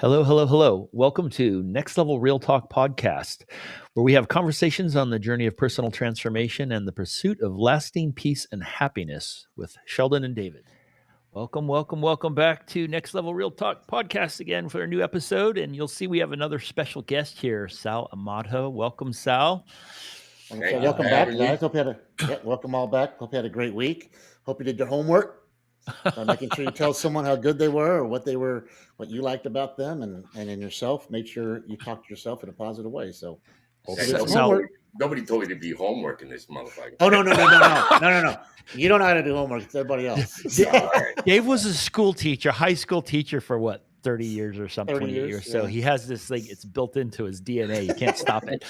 Hello, hello, hello. Welcome to Next Level Real Talk Podcast, where we have conversations on the journey of personal transformation and the pursuit of lasting peace and happiness with Sheldon and David. Welcome, welcome, welcome back to Next Level Real Talk Podcast again for a new episode. And you'll see we have another special guest here, Sal Amato. Welcome, Sal. Okay, welcome back, guys. Hope you had welcome all back. Hope you had a great week. Hope you did your homework by making sure you tell someone how good they were or what you liked about them, and in yourself. Make sure you talk to yourself in a positive way. So, hope you did some homework. Nobody told you to be homework in this motherfucker. Oh no! You don't know how to do homework. It's everybody else. Dave was a school teacher, high school teacher for what? 30 years or something, 20 years. Yeah. So he has this thing, it's built into his DNA. You can't stop it.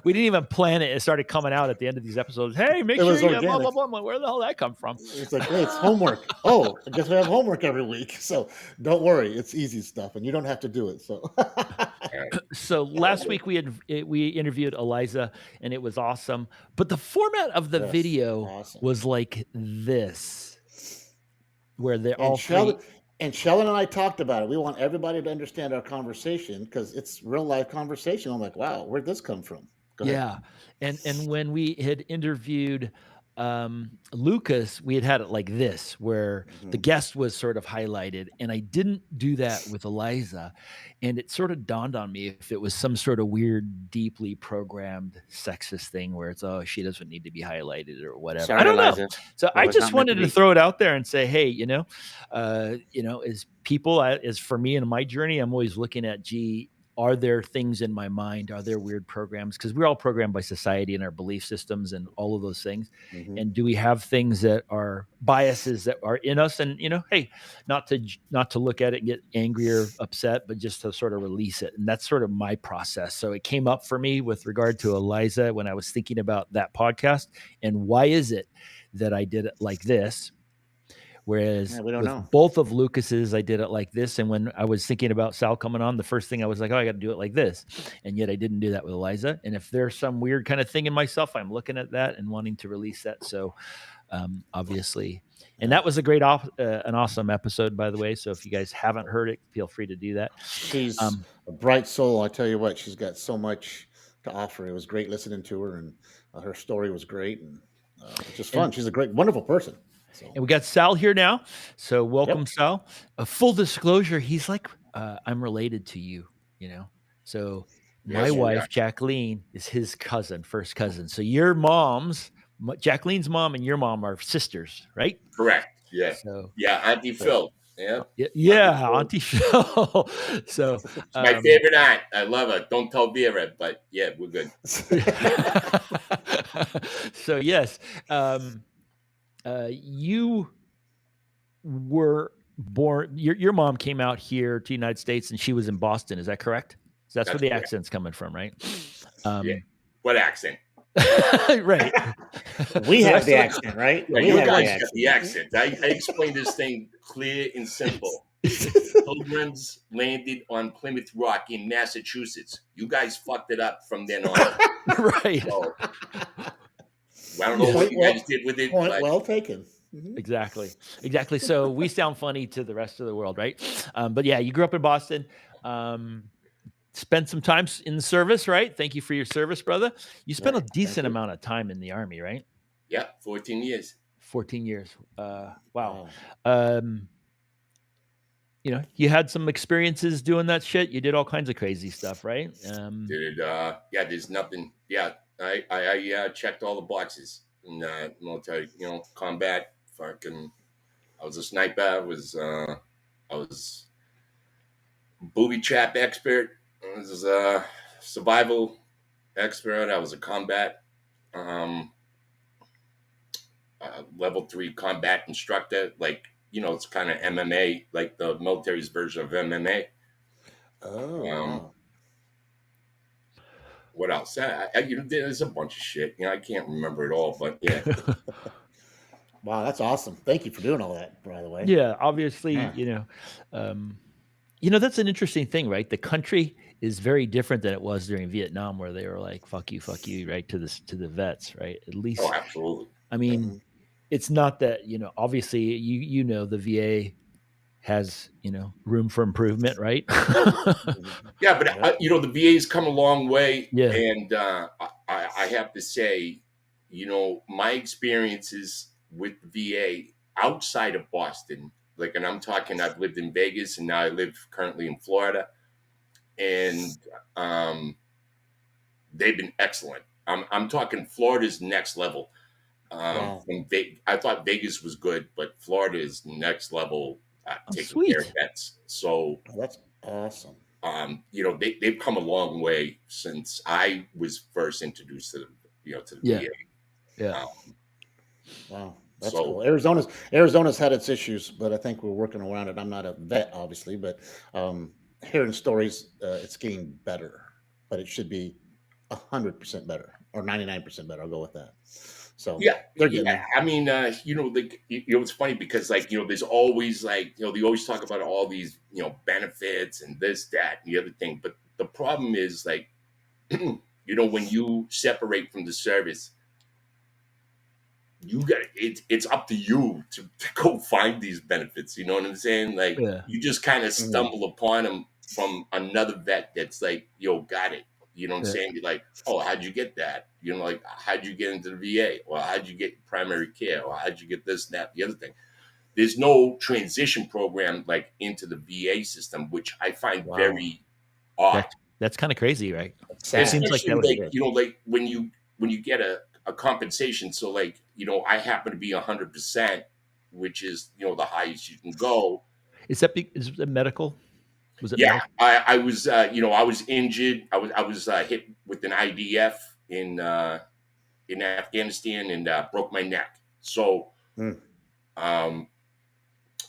We didn't even plan it. It started coming out at the end of these episodes. Hey, make sure you blah, blah, blah. Where the hell did that come from? It's like, hey, it's homework. Oh, I guess we have homework every week. So don't worry. It's easy stuff and you don't have to do it. So So last week we interviewed Eliza and it was awesome. But the format of the video was like this, where they're all And Sheldon and I talked about it. We want everybody to understand our conversation because it's real life conversation. I'm like, wow, where'd this come from? Yeah. And when we had interviewed Lucas, we had it like this, where the guest was sort of highlighted, and I didn't do that with Eliza. And it sort of dawned on me if it was some sort of weird, deeply programmed sexist thing where it's, oh, she doesn't need to be highlighted or whatever. Sorry, I don't Eliza. know. So I just wanted to throw it out there and say, hey, as people, as for me and my journey, I'm always looking at, are there things in my mind? Are there weird programs? Because we're all programmed by society and our belief systems and all of those things. Mm-hmm. And do we have things that are biases that are in us? And, hey, not to look at it and get angry or upset, but just to sort of release it. And that's sort of my process. So it came up for me with regard to Eliza when I was thinking about that podcast. And why is it that I did it like this? Whereas with both of Lucas's, I did it like this. And when I was thinking about Sal coming on, the first thing I was like, oh, I got to do it like this. And yet I didn't do that with Eliza. And if there's some weird kind of thing in myself, I'm looking at that and wanting to release that. So obviously, and that was a great, an awesome episode, by the way. So if you guys haven't heard it, feel free to do that. She's a bright soul. I tell you what, she's got so much to offer. It was great listening to her, and her story was great. And it's just fun. She's a great, wonderful person. So. And we got Sal here now. So welcome, Sal. Full disclosure, he's like, I'm related to you, So my wife, Jacqueline, is his cousin, first cousin. So your Jacqueline's mom and your mom are sisters, right? Correct. Yeah. So, Auntie Phil. Yeah. Yeah, Auntie Phil. So my favorite aunt. I love her. Don't tell Vera, but yeah, we're good. So yes. You were born, your mom came out here to the United States and she was in Boston. Is that correct? So that's where the accent's coming from, right? Yeah. What accent? Right. We have the accent, right? Yeah, you guys have the accent. I explained this thing clear and simple. Pilgrims landed on Plymouth Rock in Massachusetts. You guys fucked it up from then on. Right. So, I don't know what you guys did with it. Point well taken. Mm-hmm. Exactly. So we sound funny to the rest of the world, right? But yeah, you grew up in Boston. Spent some time in the service, right? Thank you for your service, brother. You spent a decent amount of time in the Army, right? Yeah, 14 years. 14 years. Wow. You had some experiences doing that shit. You did all kinds of crazy stuff, right? There's nothing. Yeah, I checked all the boxes in military, combat. Fucking, I was a sniper. I was booby trap expert. I was a survival expert. I was a combat level 3 combat instructor. Like, it's kind of MMA, like the military's version of MMA. Oh. What else? There's a bunch of shit. I can't remember it all, but yeah. Wow, that's awesome. Thank you for doing all that, by the way. Yeah, obviously, that's an interesting thing, right? The country is very different than it was during Vietnam, where they were like, fuck you, right? To the vets, right? At least. Oh, absolutely. I mean, it's not that, obviously the VA has, room for improvement, right? Yeah, but the VA's come a long way, Yeah. and I have to say, my experiences with VA outside of Boston, like, and I'm talking, I've lived in Vegas, and now I live currently in Florida, and they've been excellent. I'm talking Florida's next level. Wow. I thought Vegas was good, but Florida is next level at Oh, taking care of sweet. vets. So That's awesome. they've come a long way since I was first introduced to the Yeah. VA. Yeah. Wow, that's So cool. Arizona's had its issues, but I think we're working around it. I'm not a vet, obviously, but hearing stories, it's getting better. But it should be 100% better or 99% better. I'll go with that. So they're getting there. I mean, like, it's funny because, like, there's always, like, they always talk about all these, benefits and this, that, and the other thing. But the problem is, like, when you separate from the service, you got it's up to you to go find these benefits. You know what I'm saying? Like, Yeah. you just kind of Mhm. stumble upon them from another vet that's like, yo, got it. You know what I'm Yeah. saying? You're like, oh, how'd you get that? Like, how'd you get into the VA? Or how'd you get primary care? Or how'd you get this, that, the other thing? There's no transition program like into the VA system, which I find Wow. very odd. That's kind of crazy, right? Sad. It seems like Especially, that would, like, like when you get a compensation. So, like, I happen to be 100%, which is the highest you can go. is it medical? Was it Yeah, medical? I was I was injured. I was hit with an IDF in Afghanistan and broke my neck. So Mm. I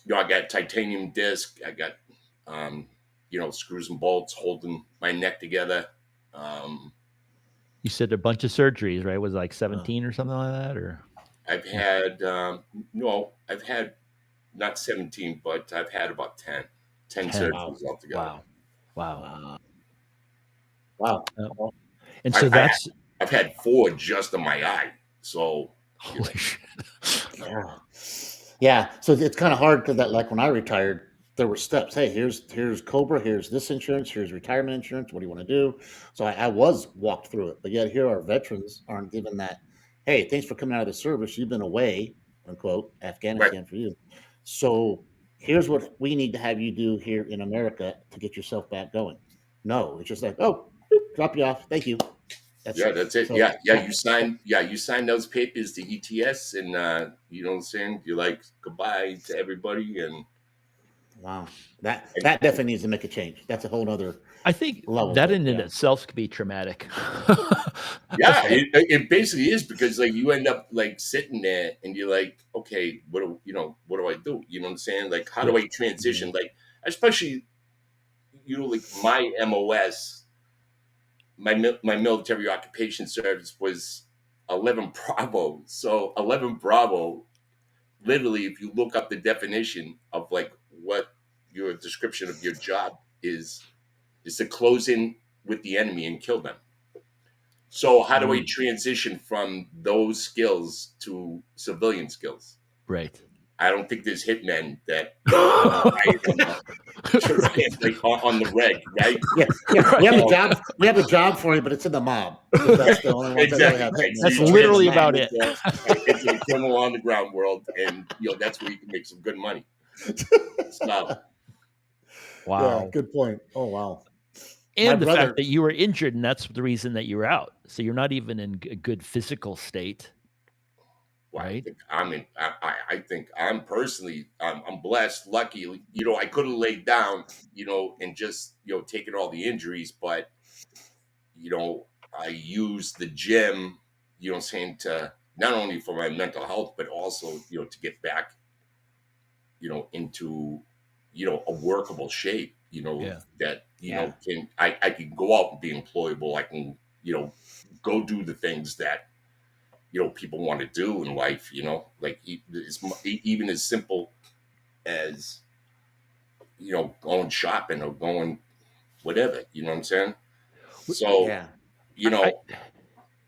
got titanium disc. I got screws and bolts holding my neck together. You said a bunch of surgeries, right? Was it like 17 or something like that, or? I've had no, I've had not 17, but I've had about 10 10. surgeries altogether. Wow. Wow. And so I've had 4 just on my eye. So holy shit. Yeah. So it's kind of hard because that, like, when I retired, there were steps. Hey, here's Cobra, here's this insurance, here's retirement insurance. What do you want to do? So I was walked through it, but yet here our veterans aren't given that. Hey, thanks for coming out of the service. You've been away, unquote, Afghanistan for you. So here's what we need to have you do here in America to get yourself back going. No, it's just like, oh, drop you off. Thank you. That's it. So, You sign those papers to ETS, and you know what I'm saying? You're like, goodbye to everybody, and wow, that definitely needs to make a change. That's a whole other. I think level, that in itself could be traumatic. Yeah, it basically is, because, like, you end up, like, sitting there and you're like, okay, what do I do? You know what I'm saying? Like, how do I transition? Like, especially, like, my MOS, my military occupation service was 11 Bravo. So 11 Bravo, literally, if you look up the definition of, like, what your description of your job is to close in with the enemy and kill them. So how do we transition from those skills to civilian skills? Right. I don't think there's hitmen that like on the reg, right? Yeah. We have a job for you, but it's in the mob. That's the only one Exactly. that really have. That's literally about it. It's a criminal underground world, and that's where you can make some good money. So, wow. Yeah, good point. Oh wow. And the fact that you were injured, and that's the reason that you were out. So you're not even in a good physical state. Right. I think I'm personally, I'm blessed, lucky. I could have laid down, and just, taken all the injuries, but, I used the gym, saying, to not only for my mental health, but also, to get back, into, a workable shape, that, I can go out and be employable. I can, go do the things that, people want to do in life, like, even as simple as, going shopping or going whatever, you know what I'm saying? So,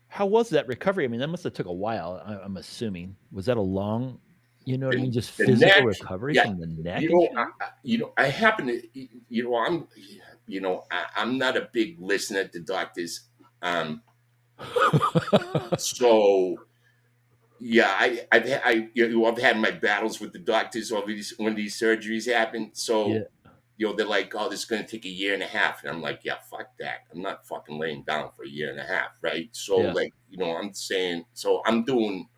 how was that recovery? I mean, that must have took a while. I'm assuming. Was that a long You know what I mean? Just the physical neck, recovery yeah. from the neck You and know, shit? I happen to, I'm not a big listener to doctors. So yeah, I've had my battles with the doctors over these when these surgeries happen. Yeah, So they're like, oh, this is going to take a year and a half, and I'm like, yeah, fuck that. I'm not fucking laying down for a year and a half, right? So yeah. like, I'm saying, so I'm doing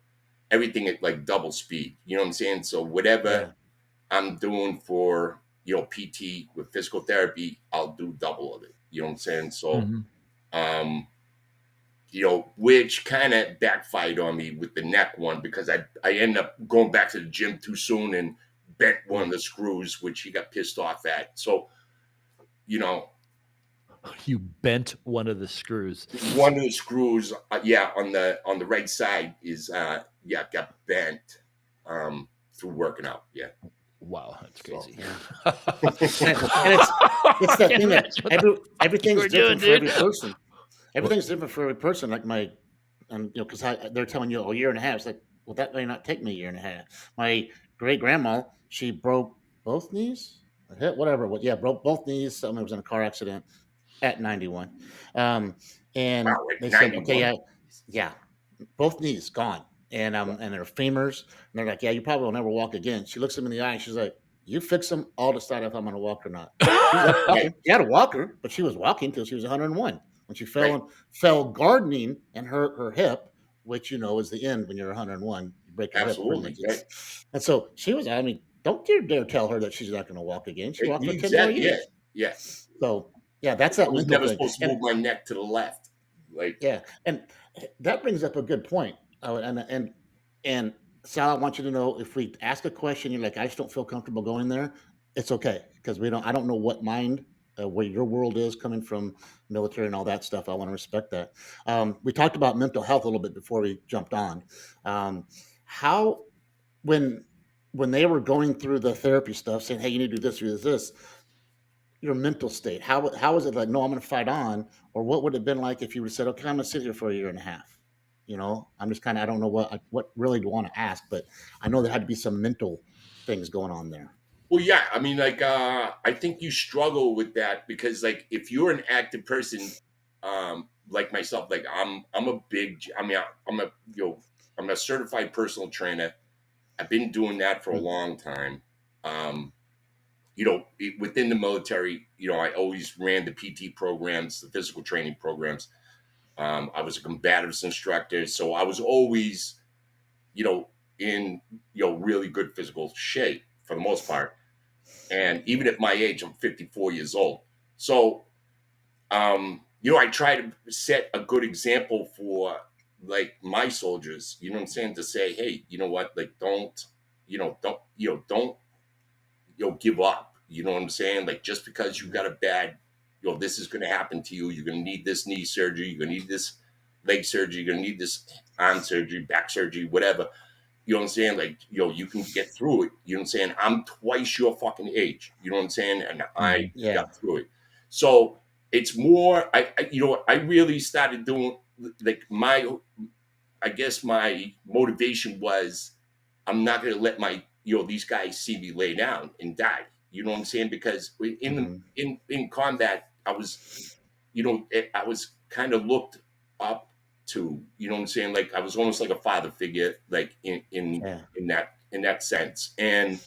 everything at like double speed. You know what I'm saying? So whatever Yeah. I'm doing for PT with physical therapy, I'll do double of it. You know what I'm saying? So Mhm. um which kind of backfired on me with the neck one because I ended up going back to the gym too soon and bent one of the screws, which he got pissed off at. So, you know, You bent one of the screws. one of the screws, on the right side is got bent through working out. Yeah. Wow, that's So crazy. Yeah. And it's I that can't thing that imagine what the fuck you everything's were doing, different for dude. every person. What? Everything's different for every person. Like because they're telling you a year and a half. It's like, well, that may not take me a year and a half. My great grandma, she broke both knees, or hip, whatever. What? Yeah, broke both knees. Someone was in a car accident at 91, and Wow, at they said, okay, 91. yeah, both knees gone, and their femurs. And they're like, yeah, you probably will never walk again. She looks him in the eye and she's like, you fix them, I'll decide if I'm going to walk or not. She's up Right, walking. She had a walker, but she was walking till she was 101 when she right. fell gardening and hurt her hip, which is the end when you're 101. You break your hip pretty much. Absolutely. Right. And so she was. I mean, don't dare tell her that she's not going to walk again. She walked for 10 more Exactly. Yeah. years. Yeah. So yeah, that's I that was mental never thing. supposed to And move my neck to the left. Like, yeah, and that brings up a good point. And Sal, I want you to know, if we ask a question, you're like, I just don't feel comfortable going there. It's okay, because we don't. I don't know what mind, where your world is coming from, military and all that stuff. I want to respect that. We talked about mental health a little bit before we jumped on. How when they were going through the therapy stuff, saying, hey, you need to do this, do this, your mental state. How was it like? No, I'm going to fight on, or what would it have been like if you would have said, okay, I'm going to sit here for a year and a half. I'm just kind of, I don't know what really to want to ask, but I know there had to be some mental things going on there. well, yeah. I mean, like, I think you struggle with that because, like, if you're an active person, like myself, like I'm a big. I mean, I'm a certified personal trainer. I've been doing that for a Mm. long time. Um, within the military, I always ran the PT programs, the physical training programs. I was a combatives instructor, so I was always, in really good physical shape for the most part. And even at my age, I'm 54 years old. So, I try to set a good example for like my soldiers. You know what I'm saying? To say, hey, you know what? Like, don't give up. You know what I'm saying? Like, just because you got a bad, this is going to happen to you. You're going to need this knee surgery. You're going to need this leg surgery. You're going to need this arm surgery, back surgery, whatever. You know what I'm saying? Like, you can get through it. You know what I'm saying? I'm twice your fucking age. You know what I'm saying? And I Mhm. Yeah. got through it. So it's more, I really started doing like I guess my motivation was I'm not going to let these guys see me lay down and die. You know what I'm saying? Because Hmm. in combat, I was kind of looked up to. You know what I'm saying? Like, I was almost like a father figure, like Yeah. in that sense. And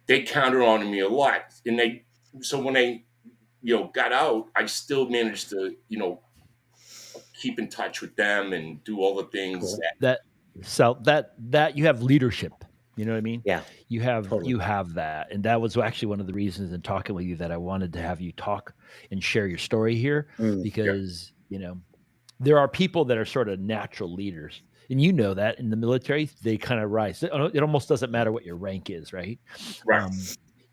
they counted on me a lot. And so when I got out, I still managed to keep in touch with them and do all the things Cool. that. That that you have leadership, you know what I mean? Yeah. You Totally. have that, and that was actually one of the reasons in talking with you that I wanted to have you talk and share your story here Mm. Yeah. because, there are people that are sort of natural leaders, and that in the military, they kinda rise. It almost doesn't matter what your rank is, right? Right.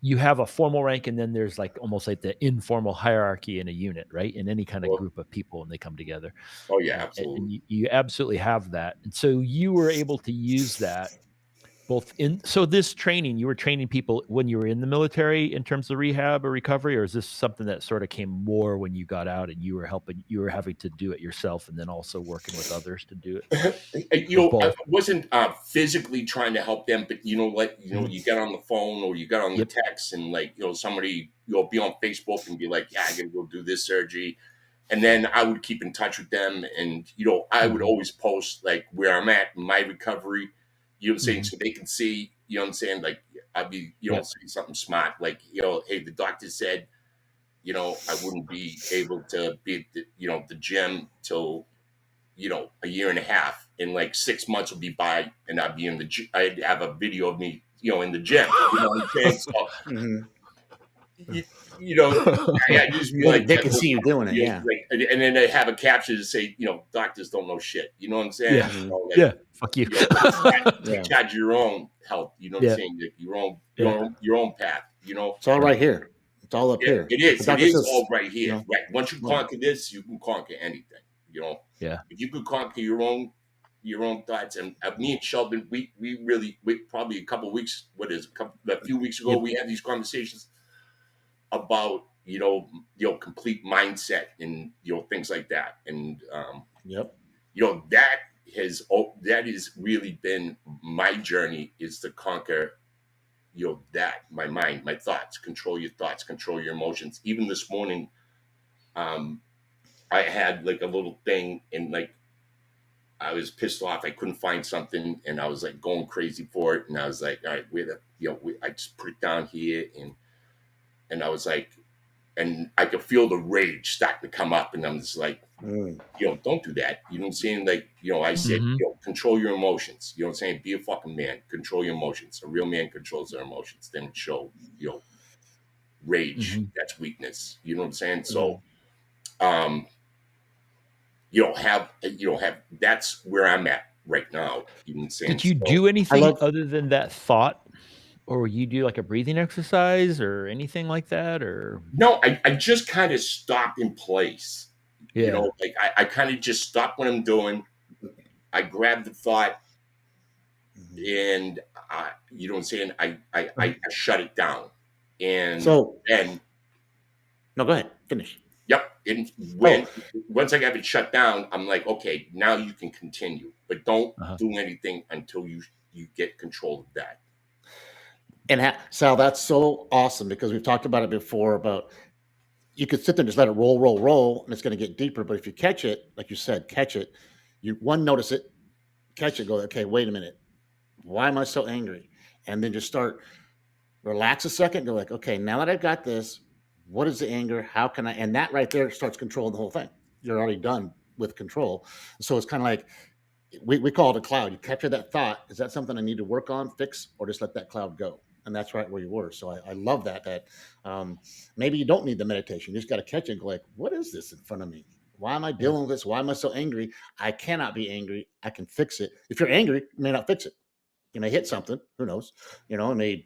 You have a formal rank, and then there's, like, almost like the informal hierarchy in a unit, right? In any kinda Well, group of people when they come together. oh yeah, And absolutely. you absolutely have that, and so you were able to use that both in, so this training, you were training people when you were in the military in terms of rehab or recovery, or is this something that sort of came more when you got out and you were having to do it yourself and then also working with others to do it? I wasn't physically trying to help them, but you get on the phone or you got on the text and somebody, be on Facebook and be like, yeah, I gotta go do this surgery. And then I would keep in touch with them. And, I would always post like where I'm at in my recovery, saying, so they can see, what I'm saying? Like I'd be, saying something smart, like, hey, the doctor said, I wouldn't be able to be at the gym till, a year and a half, and like 6 months would be by and I'd be in the gym. I'd have a video of me, in the gym. You know what I'm saying? So, I just be like, they can see you doing it, yeah. Like, and then they have a caption to say, doctors don't know shit. You know what I'm saying? Yeah, fuck you. Charge your own health. You know what I'm saying? Like your own path. It's all right here. It's all up here. It is. It is all right here. Right. Once you conquer this, you can conquer anything. If you could conquer your own thoughts, and me and Sheldon, we probably a couple of weeks, a few weeks ago, we had these conversations about complete mindset and things like that, and that has really been my journey, is to conquer that, my mind, my thoughts, control your thoughts, control your emotions. Even this morning, I had like a little thing, and like I was pissed off. I couldn't find something, and I was like going crazy for it. And I was like, all right, I just put it down here, and I was like, and I could feel the rage starting to come up, and I'm just like, don't do that. You know what I'm saying? Like, I said, control your emotions. You know what I'm saying? Be a fucking man. Control your emotions. A real man controls their emotions. Then show, rage. That's weakness. You know what I'm saying? So, that's where I'm at right now. You know what I'm saying? Did you do anything other than that thought? Or you do like a breathing exercise or anything like that? Or no, I just kind of stopped in place. Like I kind of just stopped what I'm doing. I grabbed the thought, and you know what I'm saying? I shut it down. And then no, go ahead, finish. Yep. And once I got it shut down, I'm like, okay, now you can continue, but don't do anything until you get control of that. And Sal, that's so awesome, because we've talked about it before, about you could sit there and just let it roll, and it's going to get deeper. But if you catch it, like you said, you notice it, catch it, go, okay, wait a minute. Why am I so angry? And then just start, relax a second, go like, okay, now that I've got this, what is the anger? How can I? And that right there starts controlling the whole thing. You're already done with control. So it's kind of like, we call it a cloud. You capture that thought. Is that something I need to work on, fix, or just let that cloud go? And that's right where you were. So I love that maybe you don't need the meditation. You just got to catch it and go like, what is this in front of me? Why am I dealing with this? Why am I so angry? I cannot be angry. I can fix it. If you're angry, you may not fix it. You may hit something. Who knows? It made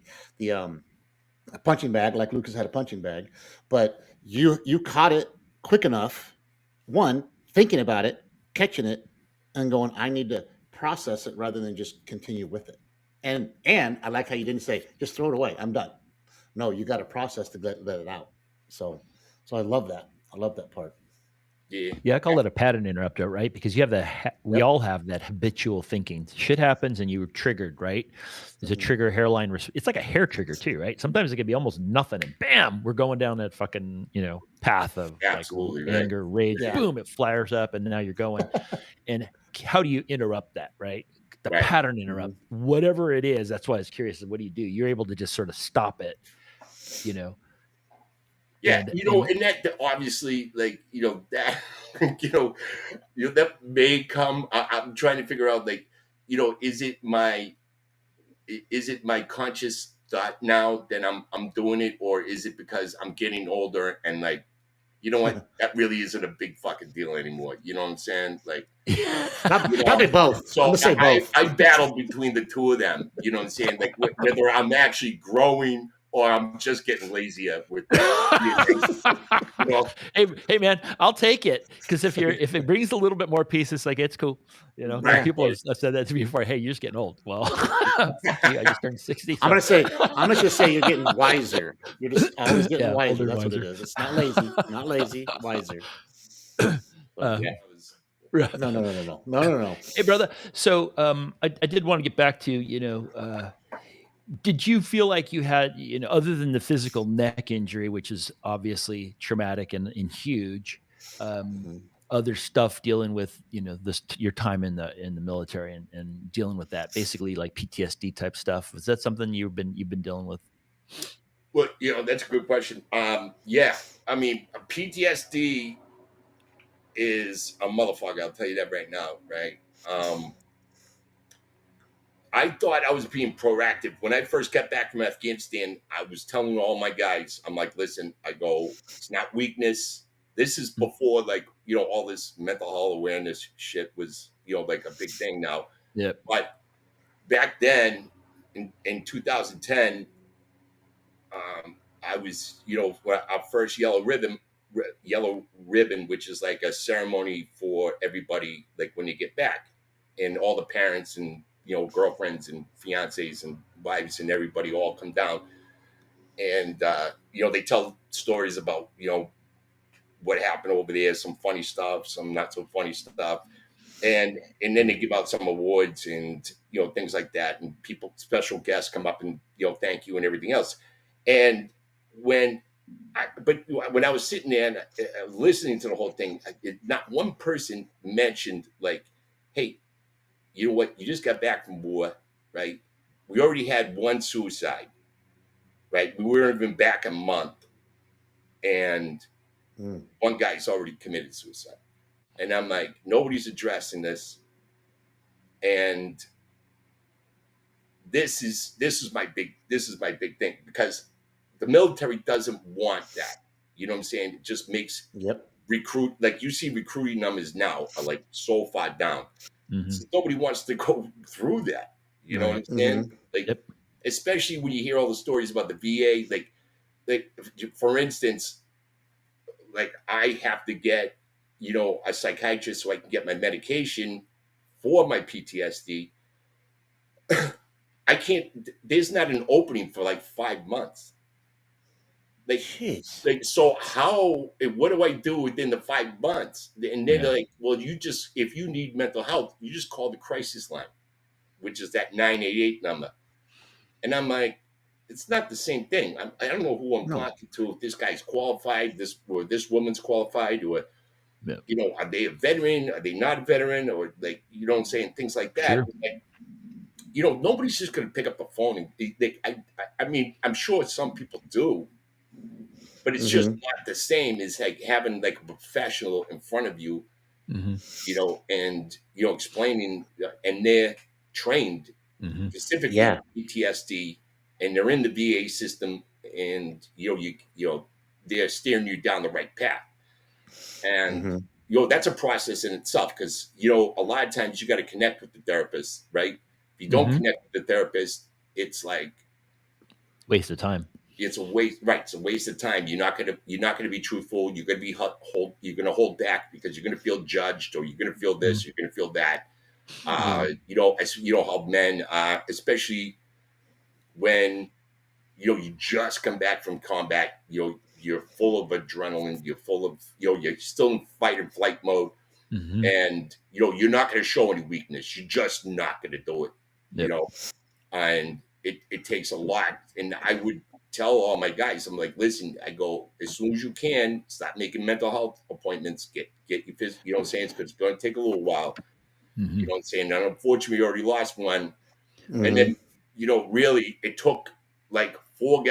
a punching bag, like Lucas had a punching bag, but you caught it quick enough, thinking about it, catching it, and going, I need to process it rather than just continue with it. And I like how you didn't say, just throw it away, I'm done. No, you got to process to let it out. So I love that. I love that part. Yeah, I call it a pattern interrupter, right? Because you have we all have that habitual thinking. Shit happens and you're triggered, right? There's a trigger hairline. It's like a hair trigger too, right? Sometimes it can be almost nothing, and bam, we're going down that fucking path of like anger, rage. Boom, it flares up, and now you're going. And how do you interrupt that, right? The pattern interrupt, whatever it is. That's why I was curious. What do? You're able to just sort of stop it, Yeah, and that obviously, like, that, that may come. I'm trying to figure out, like, is it my conscious thought now that I'm doing it, or is it because I'm getting older and like, you know what, that really isn't a big fucking deal anymore. You know what I'm saying? Like, probably both. So I battle between the two of them. You know what I'm saying? Like whether I'm actually growing or I'm just getting lazier with that. You know, hey, man, I'll take it because if it brings a little bit more peace, it's like it's cool. You know, right. people have said that to me before. Hey, you're just getting old. Well, fuck you. I just turned 60. I'm So. gonna just say you're getting wiser. You're just always getting Yeah, wiser. older, That's what it wiser. is. It's not lazy. Not lazy. Wiser. But Yeah, no. Hey, brother. So, I did want to get back to did you feel like you had other than the physical neck injury, which is obviously traumatic and huge, um, Mhm. other stuff dealing with this your time in the military and dealing with that basically like PTSD type stuff? Was that something you've been dealing with? well, that's a good question. Yeah, I mean, PTSD is a motherfucker. I'll tell you that right now, right? I thought I was being proactive. When I first got back from Afghanistan, I was telling all my guys, I'm like, listen, I go, it's not weakness. This is Mm. before, like, all this mental health awareness shit was, like a big thing now. Yep. But back then, in 2010, I was, our first yellow ribbon, which is like a ceremony for everybody, like when you get back, and all the parents and girlfriends and fiancés and wives and everybody all come down, and they tell stories about what happened over there, some funny stuff, some not so funny stuff, and then they give out some awards and things like that, and special guests come up and thank you and everything else, and when but when I was sitting there and listening to the whole thing, not one person mentioned like, "Hey, you know what? You just got back from war, right? We already had one suicide, right? We weren't even back a month, and Mm. one guy's already committed suicide." And I'm like, nobody's addressing this, and this is my big thing because the military doesn't want that. You know what I'm saying? It just makes Yep. like you see recruiting numbers now are like so far down. Mm-hmm. So nobody wants to go through that. You know what Right. I'm saying? Mm-hmm. Like, Yep. especially when you hear all the stories about the VA. Like for instance, like I have to get a psychiatrist so I can get my medication for my PTSD. I can't. There's not an opening for like 5 months. Like, Jeez. so how? What do I do within the 5 months? And they're Yeah. like, well, if you need mental health, you just call the crisis line, which is that 988 number. And I'm like, it's not the same thing. I don't know who I'm No. talking to. If this guy's qualified, this woman's qualified, or Yep. are they a veteran? Are they not a veteran? Or like, what I'm saying, things like that. Sure. And, nobody's just going to pick up the phone and I mean, I'm sure some people do, but it's just Mm-hmm. not the same as like having like a professional in front of you, Mm-hmm. and explaining, and they're trained Mm-hmm. specifically Yeah. in PTSD, and they're in the VA system, and they're steering you down the right path, and Mm-hmm. that's a process in itself because a lot of times you got to connect with the therapist, right? If you don't Mm-hmm. connect with the therapist, it's like Waste of time. it's a waste, right? It's a waste of time. You're not gonna be truthful. You're gonna be you're gonna hold back because you're gonna feel judged, or you're gonna feel Mm-hmm. this, you're gonna feel that. Mm-hmm. How men, especially when you just come back from combat, you're full of adrenaline, you're full of you're still in fight and flight mode, Mm-hmm. and you're not going to show any weakness. You're just not going to do it. you Yep. know and it takes a lot, and I would tell all my guys, I'm like, listen, I go, as soon as you can, stop making mental health appointments, get your you know what I'm saying, because it's going to take a little while. Mm-hmm. You know what I'm saying? And unfortunately, we already lost one. And Mm-hmm. then, really, it took like four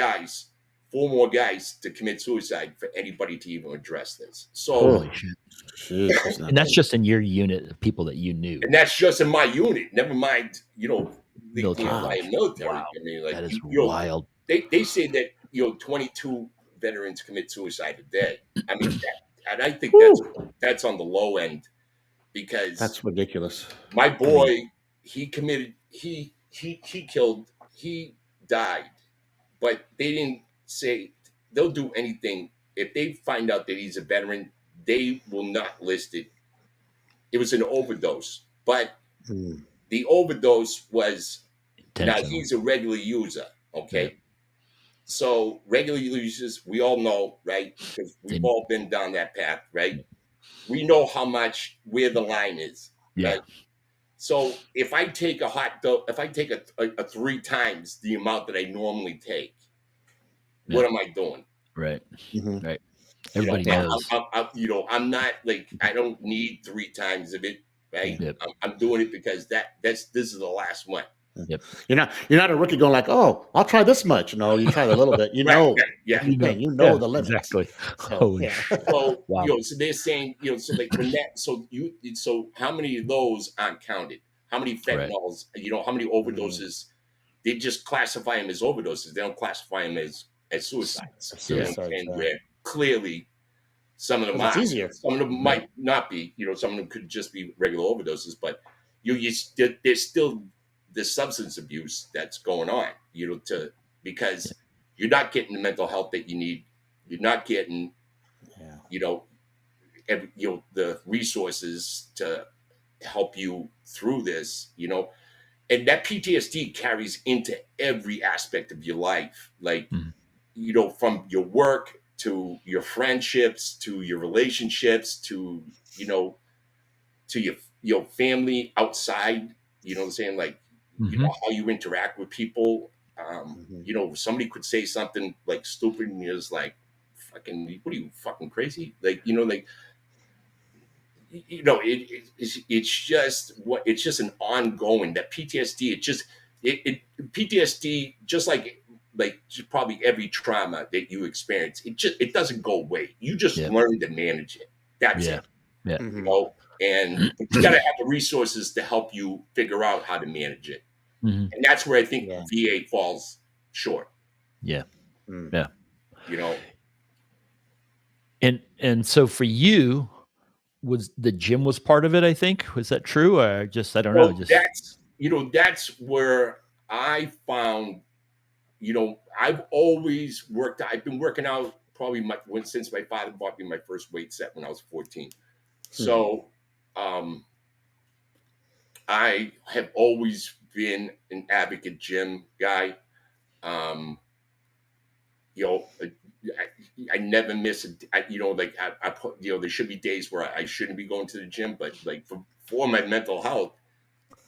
more guys to commit suicide for anybody to even address this. So, Holy shit. Jeez, that's not And that's good. just in your unit of people that you knew. and that's just in my unit. Never mind, the Military Wow. entire life. military. Wow. I mean, like, That is wild. they say that 22 veterans commit suicide a day. I mean, and I think Whew. that's on the low end, because That's ridiculous. my I mean, boy, he committed, he died, but they didn't say they'll do anything. If they find out that he's a veteran, they will not list it. It was an overdose, but the overdose was now he's a regular user, okay? Yeah. So regular users, we all know, right? Because we've all been down that path, right? We know where the line is, right? So if I take a hot dose, if I take a 3 times the amount that I normally take, what am I doing? Right. Mm-hmm. Right. Everybody knows. I'm not like, I don't need 3 times of it, right? Yep. I'm doing it because this is the last one. Yep. You're not a rookie going like, oh, I'll try this much. No, you try a little bit. You know, yeah. you know the limits. Exactly. So, Holy So wow. So they're saying, so like when that, so how many of those aren't counted? How many fentanyls? How many overdoses? They just classify them as overdoses. They don't classify them as suicides. Where clearly some of them are. Easier. Some of them might not be. Some of them could just be regular overdoses. But there's still the substance abuse that's going on. Because you're not getting the mental health that you need. You're not getting, the resources to help you through this. And that PTSD carries into every aspect of your life, like from your work to your friendships to your relationships to to your family outside. You know what I'm saying? Like how you interact with people. Somebody could say something like stupid, and you're just like, "Fucking, what are you, fucking crazy?" It's just an ongoing, that PTSD. PTSD, just like probably every trauma that you experience, it doesn't go away. You just learn to manage it. That's it. Yeah. And you got to have the resources to help you figure out how to manage it. And that's where I think VA falls short. Yeah. Mm. Yeah. And so for you, was the gym was part of it, I think. Was that true? Or I don't know. That's where I found, I've been working out probably since my father bought me my first weight set when I was 14. So I have always been an advocate gym guy. I never miss I put, there should be days where I shouldn't be going to the gym, but like for my mental health,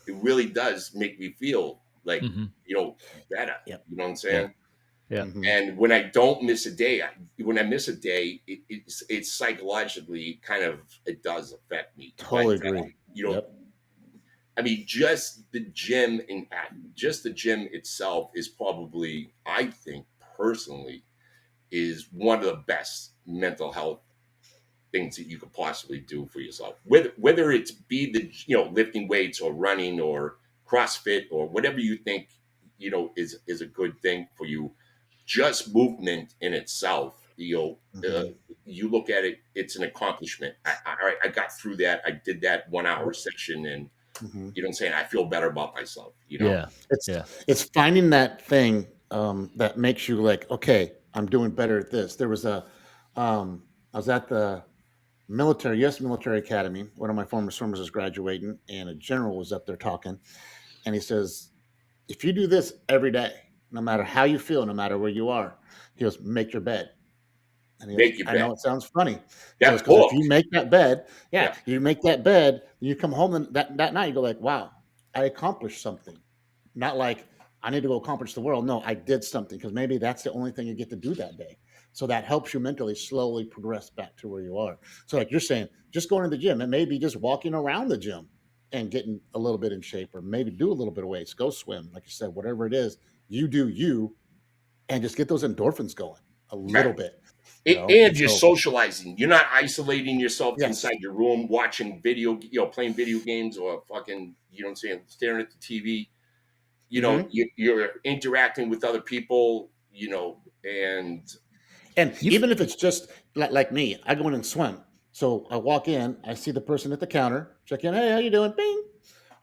it really does make me feel like, better. Yep. You know what I'm saying? Yeah. And when I don't miss a day, it's psychologically it does affect me. Totally agree. I mean, just the gym itself is probably, I think personally, is one of the best mental health things that you could possibly do for yourself. Whether it's lifting weights or running or CrossFit or whatever you think, is a good thing for you. Just movement in itself, you look at it, it's an accomplishment. I got through that. I did that 1 hour session, and you know what I'm saying, I feel better about myself. It's finding that thing that makes you like, okay, I'm doing better at this. There was I was at the U.S. Military Academy. One of my former swimmers is graduating, and a general was up there talking, and he says, if you do this every day, no matter how you feel, no matter where you are, he goes, make your bed. And he goes, I know it sounds funny. Because if you make that bed, you make that bed, you come home and that night, you go like, wow, I accomplished something. Not like I need to go accomplish the world. No, I did something, because maybe that's the only thing you get to do that day. So that helps you mentally slowly progress back to where you are. So like you're saying, just going to the gym, and maybe just walking around the gym and getting a little bit in shape, or maybe do a little bit of weights, go swim, like you said, whatever it is, you do you, and just get those endorphins going a little bit. And you're socializing. You're not isolating yourself inside your room, watching playing video games, or fucking, staring at the TV. You're interacting with other people, and even if it's just like me, I go in and swim. So I walk in, I see the person at the counter, check in, hey, how you doing? Bing.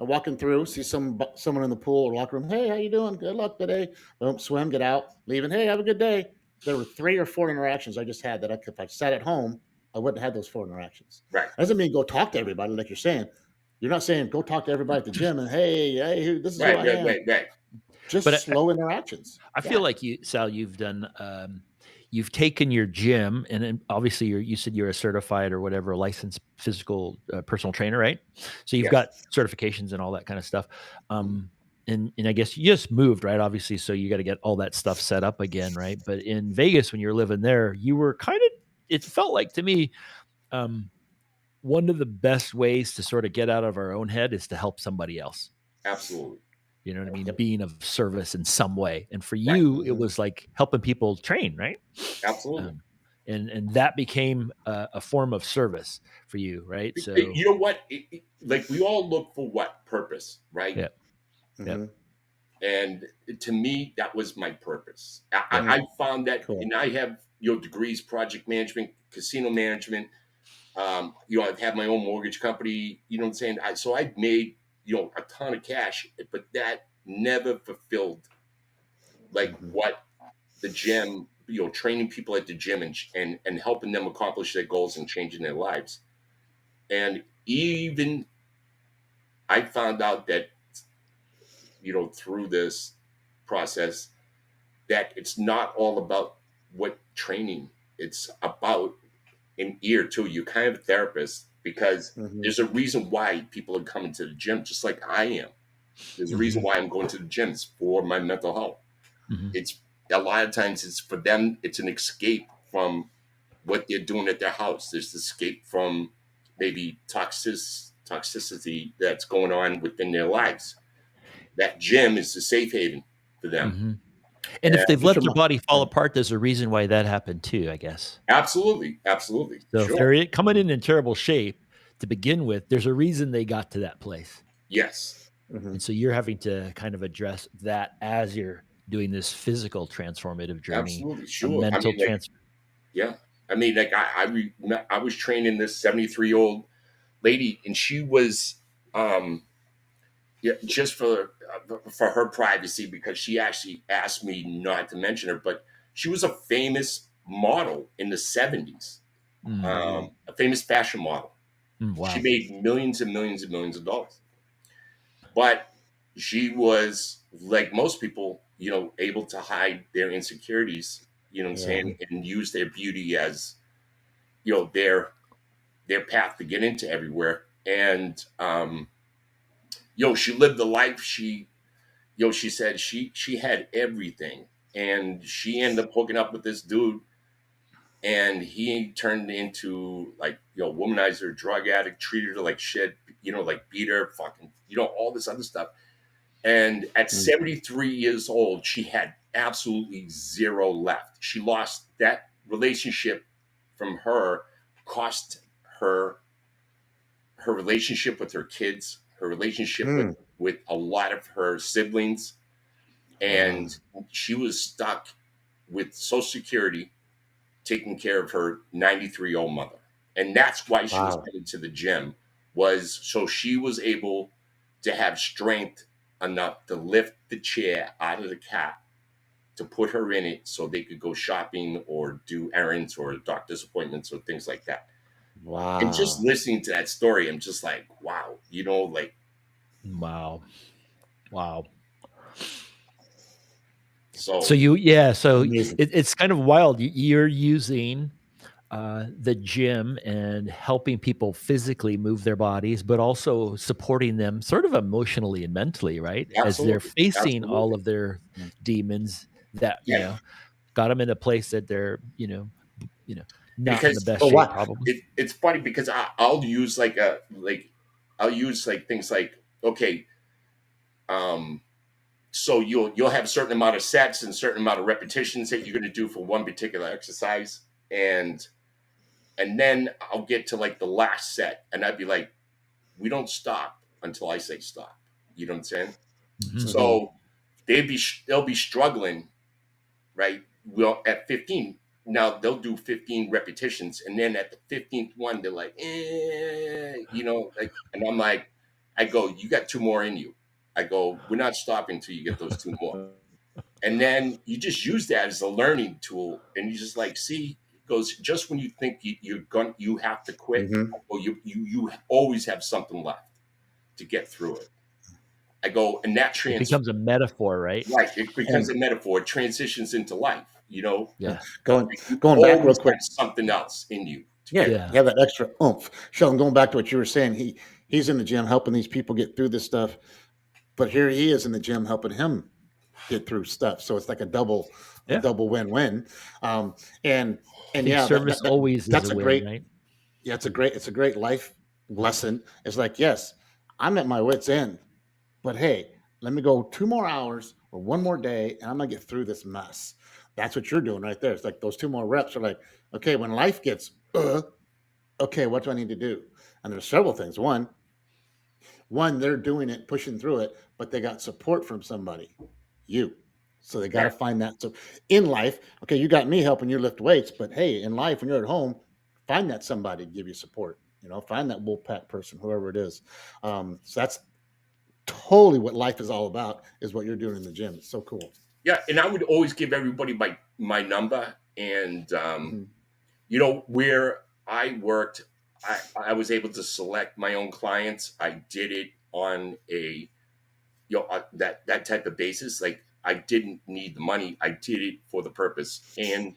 I'm walking through, see someone in the pool or locker room. Hey, how you doing? Good luck today. Boom, swim, get out, leaving. Hey, have a good day. There were 3 or 4 interactions I just had that if I sat at home, I wouldn't have those 4 interactions. Right. Doesn't mean go talk to everybody like you're saying. You're not saying go talk to everybody at the gym and hey, this is who I am. Right. Just But slow interactions. I feel like Sal, you've done, you've taken your gym, and then obviously you said you're a certified or whatever licensed physical personal trainer, right? So you've got Yes. certifications and all that kind of stuff. And I guess you just moved, right? Obviously, so you got to get all that stuff set up again, right? But in Vegas, when you were living there, you were kind of. It felt like to me, one of the best ways to sort of get out of our own head is to help somebody else. Absolutely. You know what I mean? Being of service in some way. And for Right. you, it was like helping people train, right? Absolutely. And that became a form of service for you, right? So You know what? Like we all look for what purpose, right? yeah, Mhm. And to me, that was my purpose. Yeah. I found that, Cool. and I have degrees, project management, casino management. I've had my own mortgage company. You know what I'm saying? So I've made a ton of cash, but that never fulfilled like Mhm. what the gym, training people at the gym and helping them accomplish their goals and changing their lives. And even I found out that through this process that it's not all about what training. It's about an ear too. You're kind of a therapist because Mhm. there's a reason why people are coming to the gym, just like I am. There's a reason why I'm going to the gym. It's for my mental health. It's a lot of times it's for them. It's an escape from what they're doing at their house. There's escape from maybe toxicity that's going on within their lives. That gym is the safe haven for them. And if they've Just let their remi- body fall apart, there's a reason why that happened too, I guess. Absolutely, So if sure, they're coming in terrible shape to begin with, there's a reason they got to that place. yes, Mhm. And so you're having to kind of address that as you're doing this physical transformative journey, absolutely, a sure. I mental mean, like, yeah, I mean, like, I was training this 73-year-old lady, and she was, yeah, just for her privacy, because she actually asked me not to mention her, but she was a famous model in the 70s, a famous fashion model. She Wow. made millions and millions and millions of dollars. But she was, like most people, able to hide their insecurities, you know what I'm Yeah. saying, and use their beauty as, their path to get into everywhere. And she lived the life. She said she had everything. And she ended up hooking up with this dude, and he turned into, like, womanizer, drug addict, treated her like shit, like beat her, fucking, all this other stuff. And at 73 years old, she had absolutely zero left. She lost that relationship from her, cost her relationship with her kids, her relationship with Mm. a lot of her siblings, Wow. and she was stuck with Social Security taking care of her 93-year-old mother. And that's why she was Wow. coming to the gym, was so she was able to have strength enough to lift the chair out of the cat, to put her in it so they could go shopping or do errands or doctor's appointments or things like that. And just Wow. listening to that story, I'm just like, wow, like, Wow. Wow. So so Amazing. it's kind of wild. You're using the gym and helping people physically move their bodies, but also supporting them sort of emotionally and mentally, right? As they're absolutely, facing all absolutely. of their demons that, Yeah, got them in a place that they're, you know, not in the because best But shape what? probably. it's funny because I'll use I'll use like things like, okay, um, so you'll have a certain amount of sets and a certain amount of repetitions that you're going to do for one particular exercise, and then I'll get to like the last set, and I'd be like, we don't stop until I say stop. You know what I'm saying? Mhm. Mhm. So they'll be struggling, right? Well, at 15, now they'll do 15 repetitions, and then at the 15th one, they're like, like, and I'm like, I go, you got 2 more in you. I go, we're not stopping until you get those 2 more. And then you just use that as a learning tool. And you just like, see, it goes, just when you think you have to quit, Mm-hmm. well, you always have something left to get through it. I go, and that It becomes a metaphor, right? right. It becomes And a metaphor. It transitions into life. Yeah. going back real Always quick. have something else in you to Yeah, get. Yeah. you have that extra oomph. Sheldon, going back to what you were saying, he's in the gym helping these people get through this stuff, but here he is in the gym helping him get through stuff. So it's like a double Yeah. win-win. And I think yeah, service always is that's a a win, great right? yeah, it's a great life lesson. It's like, yes, I'm at my wit's end, but hey, let me go 2 more hours or 1 more day, and I'm gonna get through this mess. That's what you're doing right there. It's like those 2 more reps are like, okay, when life gets okay, what do I need to do? And there's several things. One, they're doing it, pushing through it, but they got support from somebody, you. So they got to Right. find that. So in life, okay, you got me helping you lift weights, but hey, in life, when you're at home, find that somebody to give you support. Find that Wolfpack person, whoever it is. So that's totally what life is all about. Is what you're doing in the gym. It's so cool. Yeah, and I would always give everybody my number, and Mm-hmm. where I worked, I was able to select my own clients. I did it on a that type of basis. Like I didn't need the money. I did it for the purpose, and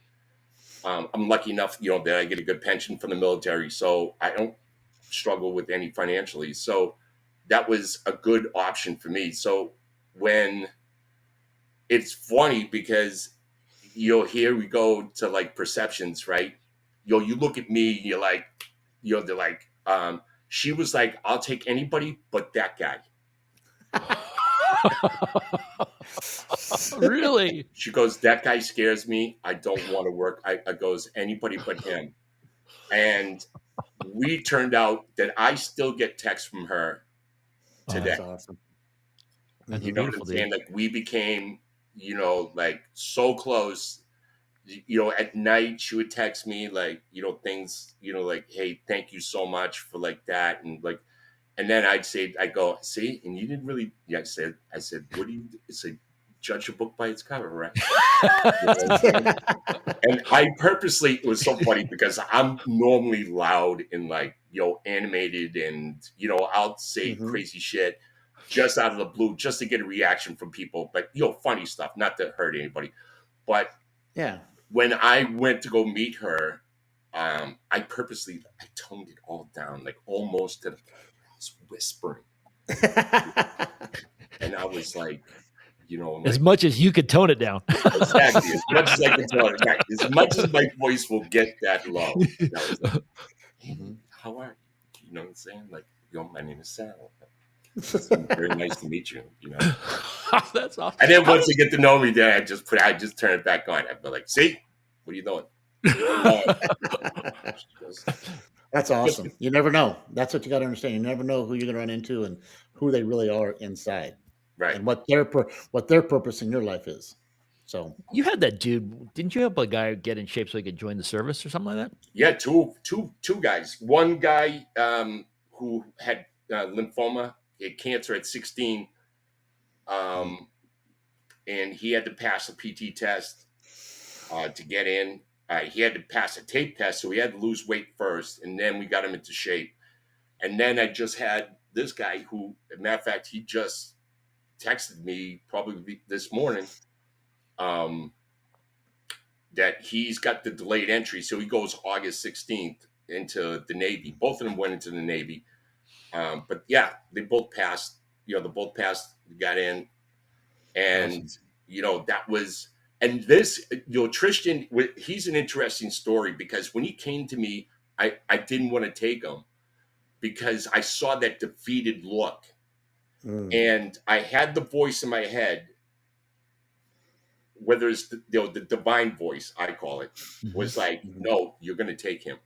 I'm lucky enough, that I get a good pension from the military, so I don't struggle with any financially. So that was a good option for me. So when it's funny because here we go to like perceptions, right? You look at me, you're like, they're like, she was like, I'll take anybody but that guy. Really? She goes, that guy scares me. I don't want to work. I goes, anybody but him. And we turned out that I still get texts from her today. That's awesome. That's You Mm-hmm. know what I'm beautiful, saying? dude. Like we became, like so close. At night she would text me like, things, like, hey, thank you so much for like that. And like, and then I go, see, and you didn't really, yeah, I said, what do you say? Judge a book by its cover, right? You know what I'm saying? And I purposely, it was so funny because I'm normally loud and like, animated and, I'll say Mm-hmm. crazy shit just out of the blue, just to get a reaction from people. But, funny stuff, not to hurt anybody. But Yeah. when I went to go meet her, I purposely, I toned it all down, like almost to the point where I was whispering. And I was like, As like, much as you could tone it down. exactly, as much as I can tell it, right, as much as my voice will get that low. And I was like, hey, Mm-hmm. how are you? You know what I'm saying? Like, my name is Sal. It's very nice to meet you, That's awesome. And then How once they get to know me, then I just turn it back on. I'd be like, see, what are you doing? She goes, That's awesome. You never know. That's what you got to understand. You never know who you're going to run into and who they really are inside, right. and what their purpose in your life is. So You had that dude. Didn't you help a guy get in shape so he could join the service or something like that? Yeah, two guys. One guy who had lymphoma, he had cancer at 16, um, and he had to pass a PT test to get in. He had to pass a tape test, so he had to lose weight first, and then we got him into shape. And then I just had this guy who, as a matter of fact, he just texted me probably this morning that he's got the delayed entry, so he goes August 16th into the Navy. Both of them went into the Navy. But yeah, they both passed. They both passed, got in, and awesome. that was. And this, Tristan, he's an interesting story because when he came to me, I didn't want to take him because I saw that defeated look, and I had the voice in my head, whether it's the divine voice, I call it, was like, Mm-hmm. no, you're going to take him.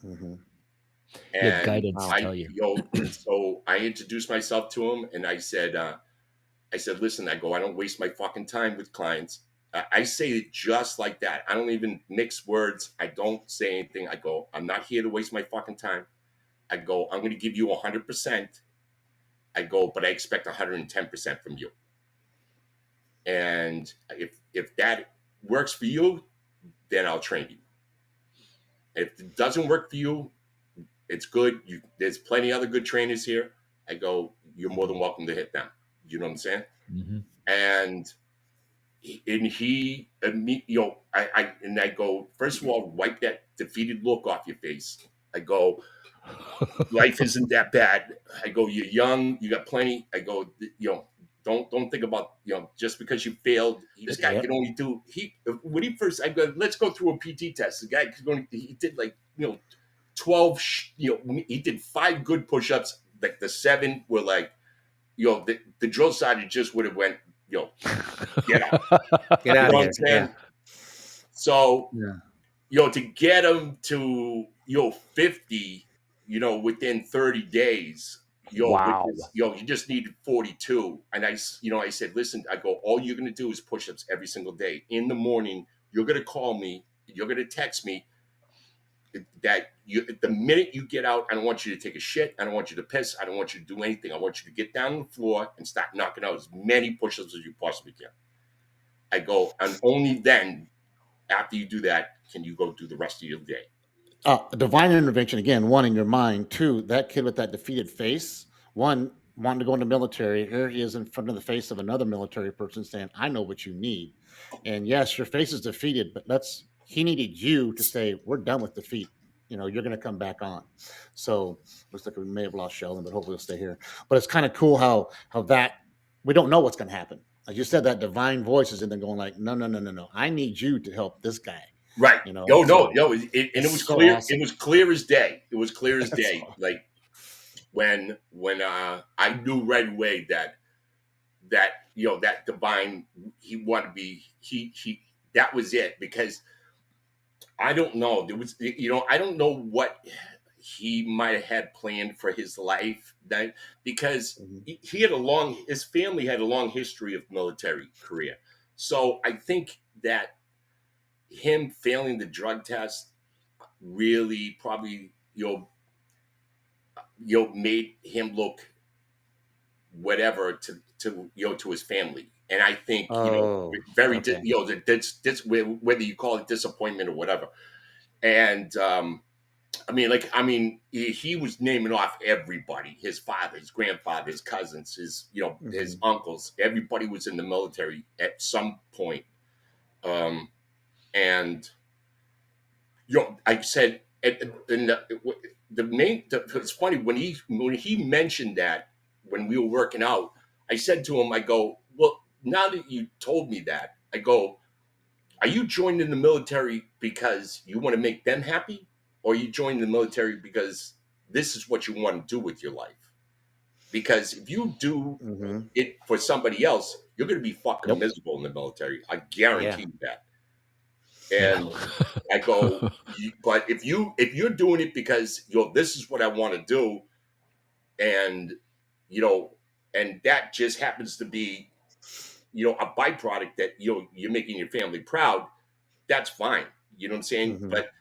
Mm-hmm. You had And guidance Wow. tell you. so I introduced myself to him, and I said, listen, I go, I don't waste my fucking time with clients. I say it just like that. I don't even mix words. I don't say anything. I go, I'm not here to waste my fucking time. I go, I'm going to give you 100%. I go, but I expect 110% from you. And if that works for you, then I'll train you. If it doesn't work for you, it's good. There's plenty of other good trainers here. I go, you're more than welcome to hit them. You know what I'm saying? Mm-hmm. And he, I go, first of all, wipe that defeated look off your face. I go, life isn't that bad. I go, you're young, you got plenty. I go, don't think about, just because you failed. This guy can only do, when he first, I go, let's go through a PT test. The guy he did like, 12, he did 5 good push-ups. Like the 7 were like, the drill sergeant just would have went, get out. Get out of here. What I'm saying? Yeah. So, to get him to, 50, within 30 days, Wow. you just needed 42. And I said, listen, I go, all you're going to do is push-ups every single day. In the morning, you're going to call me, you're going to text me that the minute you get out, I don't want you to take a shit. I don't want you to piss. I don't want you to do anything. I want you to get down on the floor and start knocking out as many push-ups as you possibly can. I go, and only then, after you do that, can you go do the rest of your day. Divine intervention, again, one, in your mind. 2, that kid with that defeated face, 1, wanting to go in the military. Here he is in front of the face of another military person saying, I know what you need. And yes, your face is defeated, but he needed you to say, we're done with defeat. You're going to come back on. So looks like we may have lost Sheldon, but hopefully he'll stay here. But it's kind of cool how that we don't know what's going to happen. Like you said, that divine voice is in there going like, no. I need you to help this guy. Right. It was so clear. Awesome. It was clear as day. It was clear as day. Awesome. Like when I knew right away that that divine, he wanted to be, he that was it. Because I don't know, there was, I don't know what he might have had planned for his life, that because he had his family had a long history of military career. So I think that him failing the drug test really probably made him look whatever to his family. And I think very okay. that's whether you call it disappointment or whatever. And he was naming off everybody: his father, his grandfather, his cousins, his uncles. Everybody was in the military at some point. And I said, it's funny when he mentioned that when we were working out, I said to him, I go, well, now that you told me that, I go, are you joining the military because you want to make them happy, or are you joining the military because this is what you want to do with your life? Because if you do it for somebody else, you're going to be fucking miserable in the military. I guarantee you that. And I go, but if you're doing it because this is what I want to do, and and that just happens to be a byproduct that you're making your family proud, that's fine. You know what I'm saying? But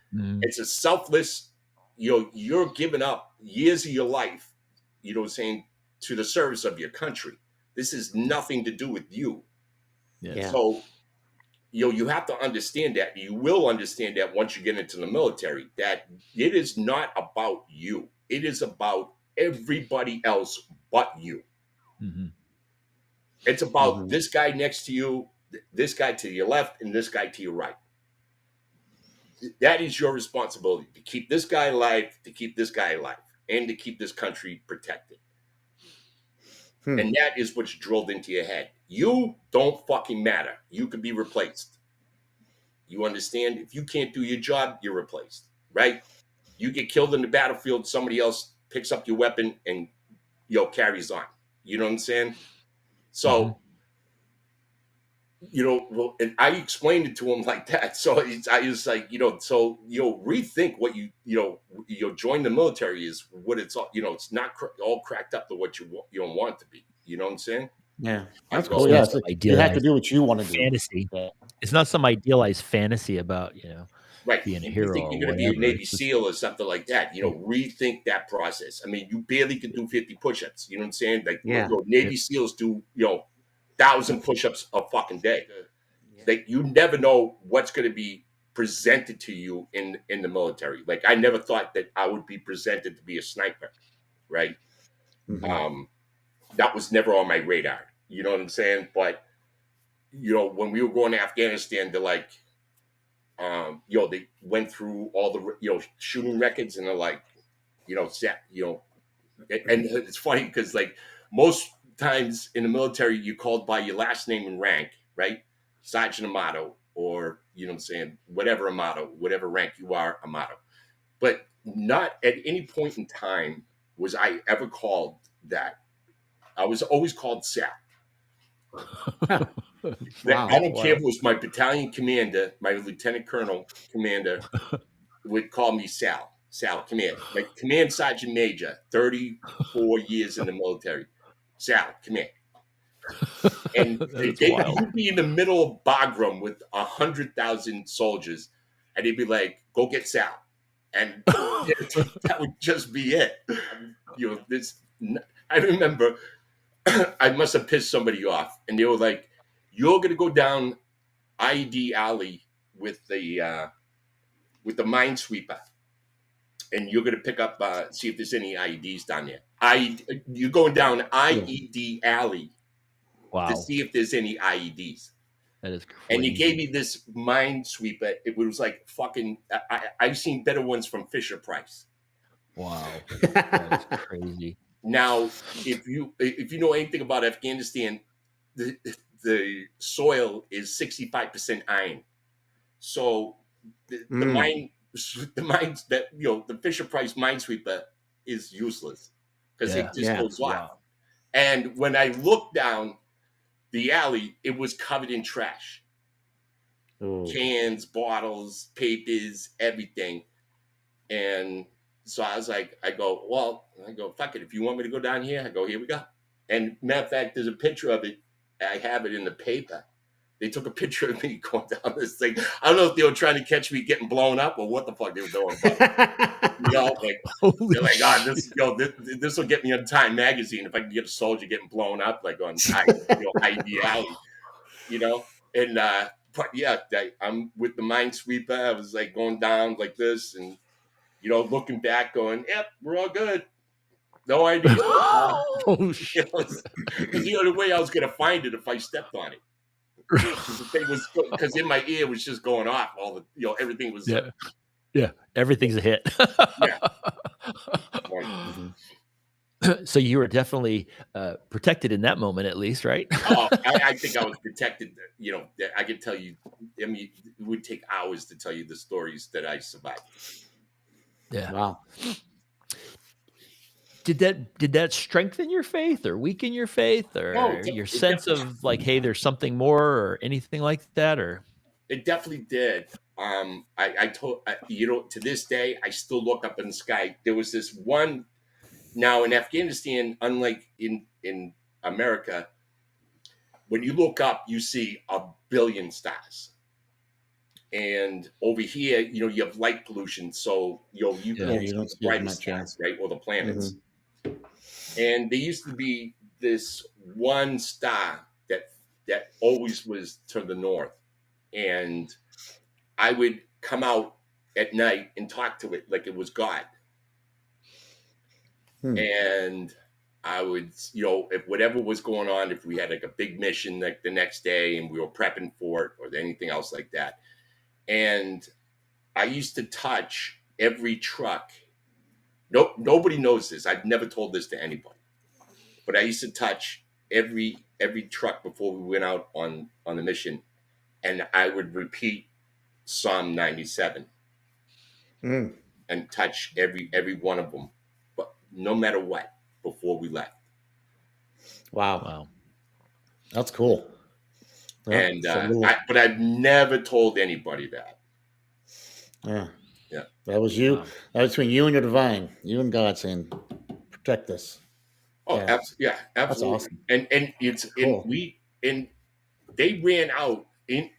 it's a selfless, you're giving up years of your life, what I'm saying, to the service of your country. This is nothing to do with you. Yeah. So you have to understand that. You will understand that once you get into the military, that it is not about you. It is about everybody else but you. It's about this guy next to you, this guy to your left, and this guy to your right. That is your responsibility, to keep this guy alive, to keep this guy alive, and to keep this country protected. And that is what's drilled into your head. You don't fucking matter. You could be replaced. You understand? If you can't do your job, you're replaced, right? You get killed in the battlefield, somebody else picks up your weapon and carries on. You know what I'm saying? So, and I explained it to him like that. So I was like, rethink what you join the military is what it's all, it's not all cracked up to what you don't want it to be. You know what I'm saying? Yeah, that's cool. Yeah, you have to do what you want to do. Fantasy. It's not some idealized fantasy about, Right. being a If you hero think or you're going to be a whatever. Navy SEAL or something like that, rethink that process. I mean, you barely could do 50 push-ups. You know what I'm saying? Like, Navy SEALs do, 1,000 push-ups a fucking day. Like, you never know what's going to be presented to you in the military. Like, I never thought that I would be presented to be a sniper, right? Mhm. That was never on my radar. You know what I'm saying? But when we were going to Afghanistan, they're like, they went through all the shooting records, and they're like, and it's funny because like most times in the military, you're called by your last name and rank, right? Sergeant Amato, or you know what I'm saying, whatever Amato, whatever rank you are, Amato. But not at any point in time was I ever called that. I was always called Sal. Wow. I don't care if it was my battalion commander, my lieutenant colonel commander would call me Sal. Sal, come here. Like command sergeant major, 34 years in the military. Sal, come here. And That's wild. you'd be in the middle of Bagram with 100,000 soldiers, and he'd be like, "Go get Sal," and that would just be it. I remember I must have pissed somebody off, and they were like, "You're gonna go down IED alley with the minesweeper, and you're gonna pick up see if there's any IEDs down there. You're going down IED alley to Wow. see if there's any IEDs." That is And he gave crazy. me this minesweeper. It was like fucking. I've seen better ones from Fisher Price. Wow. That is crazy. Now, if you know anything about Afghanistan, the soil is 65% iron. So the mines that the Fisher Price minesweeper is useless because it just goes off. Wow. And when I looked down the alley, it was covered in trash. Ooh. Cans, bottles, papers, everything. And so I was like, I go, fuck it. If you want me to go down here, I go, here we go. And matter of fact, there's a picture of it. I have it in the paper. They took a picture of me going down this thing. I don't know if they were trying to catch me getting blown up or what the fuck they were doing. But, like they're like, this will get me on Time Magazine if I can get a soldier getting blown up, like on ID Alley, And but yeah, I'm with the minesweeper. I was like going down like this, and looking back, going, "Yep, we're all good. No IDs." Oh shit. Because the only way I was gonna find it if I stepped on it. Because in my ear was just going off all the everything was Yeah, everything's a hit. yeah. So you were definitely protected in that moment, at least, right? I think I was protected. I could tell you. I mean, it would take hours to tell you the stories that I survived. Yeah. Wow. Did that strengthen your faith or weaken your faith or your sense of like, hey, there's something more or anything like that? Or it definitely did. I told to this day I still look up in the sky. There was this one. Now in Afghanistan, unlike in America, when you look up, you see a billion stars. And over here, you have light pollution, so you can only see the brightest stars, right, or the planets. And there used to be this one star that always was to the north, and I would come out at night and talk to it like it was God. And I would, if whatever was going on, if we had like a big mission like the next day and we were prepping for it or anything else like that. And I used to touch every truck. Nobody knows this. I've never told this to anybody. But I used to touch every truck before we went out on the mission. And I would repeat Psalm 97 and touch every one of them. But no matter what, before we left. Wow. That's cool. And but I've never told anybody that. Yeah. That was you. Wow. That was between you and your divine, you and God saying, protect us. Oh, yeah, absolutely. That's awesome. And it's cool. And they ran out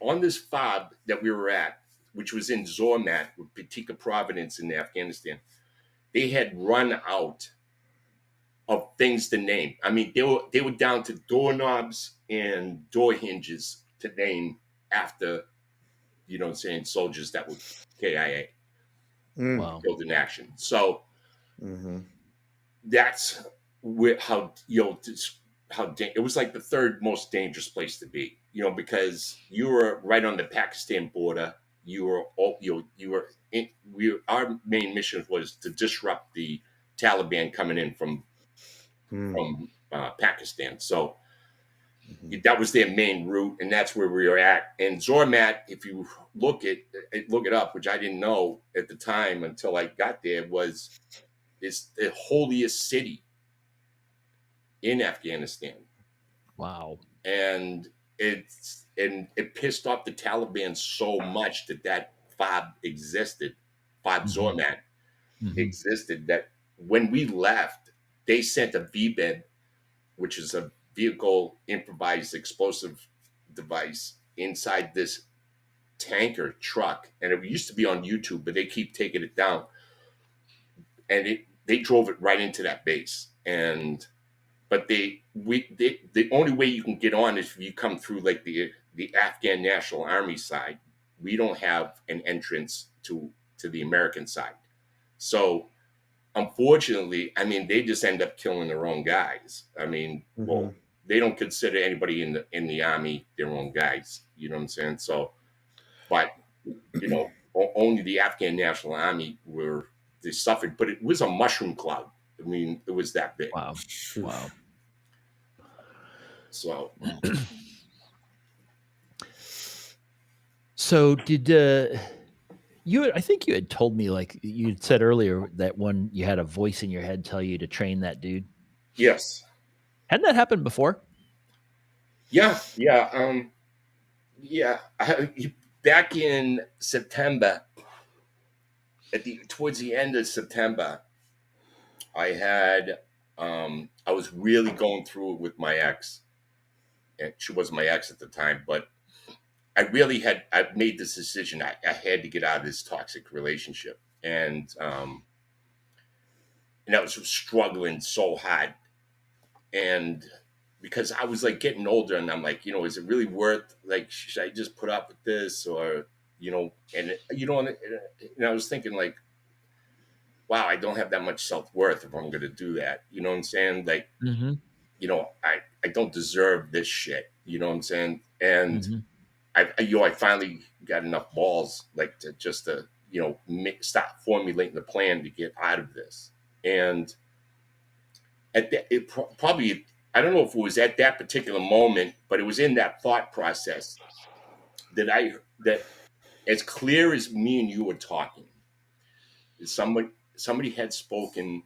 on this fob that we were at. which was in Zormat, with Patika Providence in Afghanistan, they had run out of things to name. I mean, they were down to doorknobs and door hinges to name after, you know what I'm saying, soldiers that were KIA, Wow. killed in action. So Mm-hmm. that's how, you know, it was like the third most dangerous place to be, you know, because you were right on the Pakistan border. You were our main mission was to disrupt the Taliban coming in from Pakistan. So that was their main route, and that's where we were at. And Zormat, if you look it up, which I didn't know at the time until I got there, is the holiest city in Afghanistan. Wow. And it pissed off the Taliban so much that FOB existed, FOB Zormat existed, that when we left, they sent a VBED, which is a vehicle improvised explosive device, inside this tanker truck. And it used to be on YouTube, but they keep taking it down. And they drove it right into that base. But the only way you can get on is if you come through like the Afghan National Army side. We don't have an entrance to the American side. So unfortunately, I mean, they just end up killing their own guys. I mean, well, they don't consider anybody in the army their own guys. You know what I'm saying? So, but you know, only the Afghan National Army they suffered, but it was a mushroom cloud. I mean, it was that big. Wow. Wow. So, so did you? I think you had told me, like you had said earlier, that one you had a voice in your head tell you to train that dude. yes. Hadn't that happened before? Yeah. Back in September, towards the end of September, I was really going through it with my ex, and she wasn't my ex at the time, but I made this decision. I had to get out of this toxic relationship, and I was struggling so hard, and because I was like getting older, and I'm like, you know, is it really worth, like, should I just put up with this, or, you know, and I was thinking like, wow, I don't have that much self-worth if I'm going to do that. You know what I'm saying? Like, you know, I don't deserve this shit. You know what I'm saying? And I finally got enough balls, like, to you know, start formulating the plan to get out of this. And probably, I don't know if it was at that particular moment, but it was in that thought process that as clear as me and you were talking, somebody had spoken,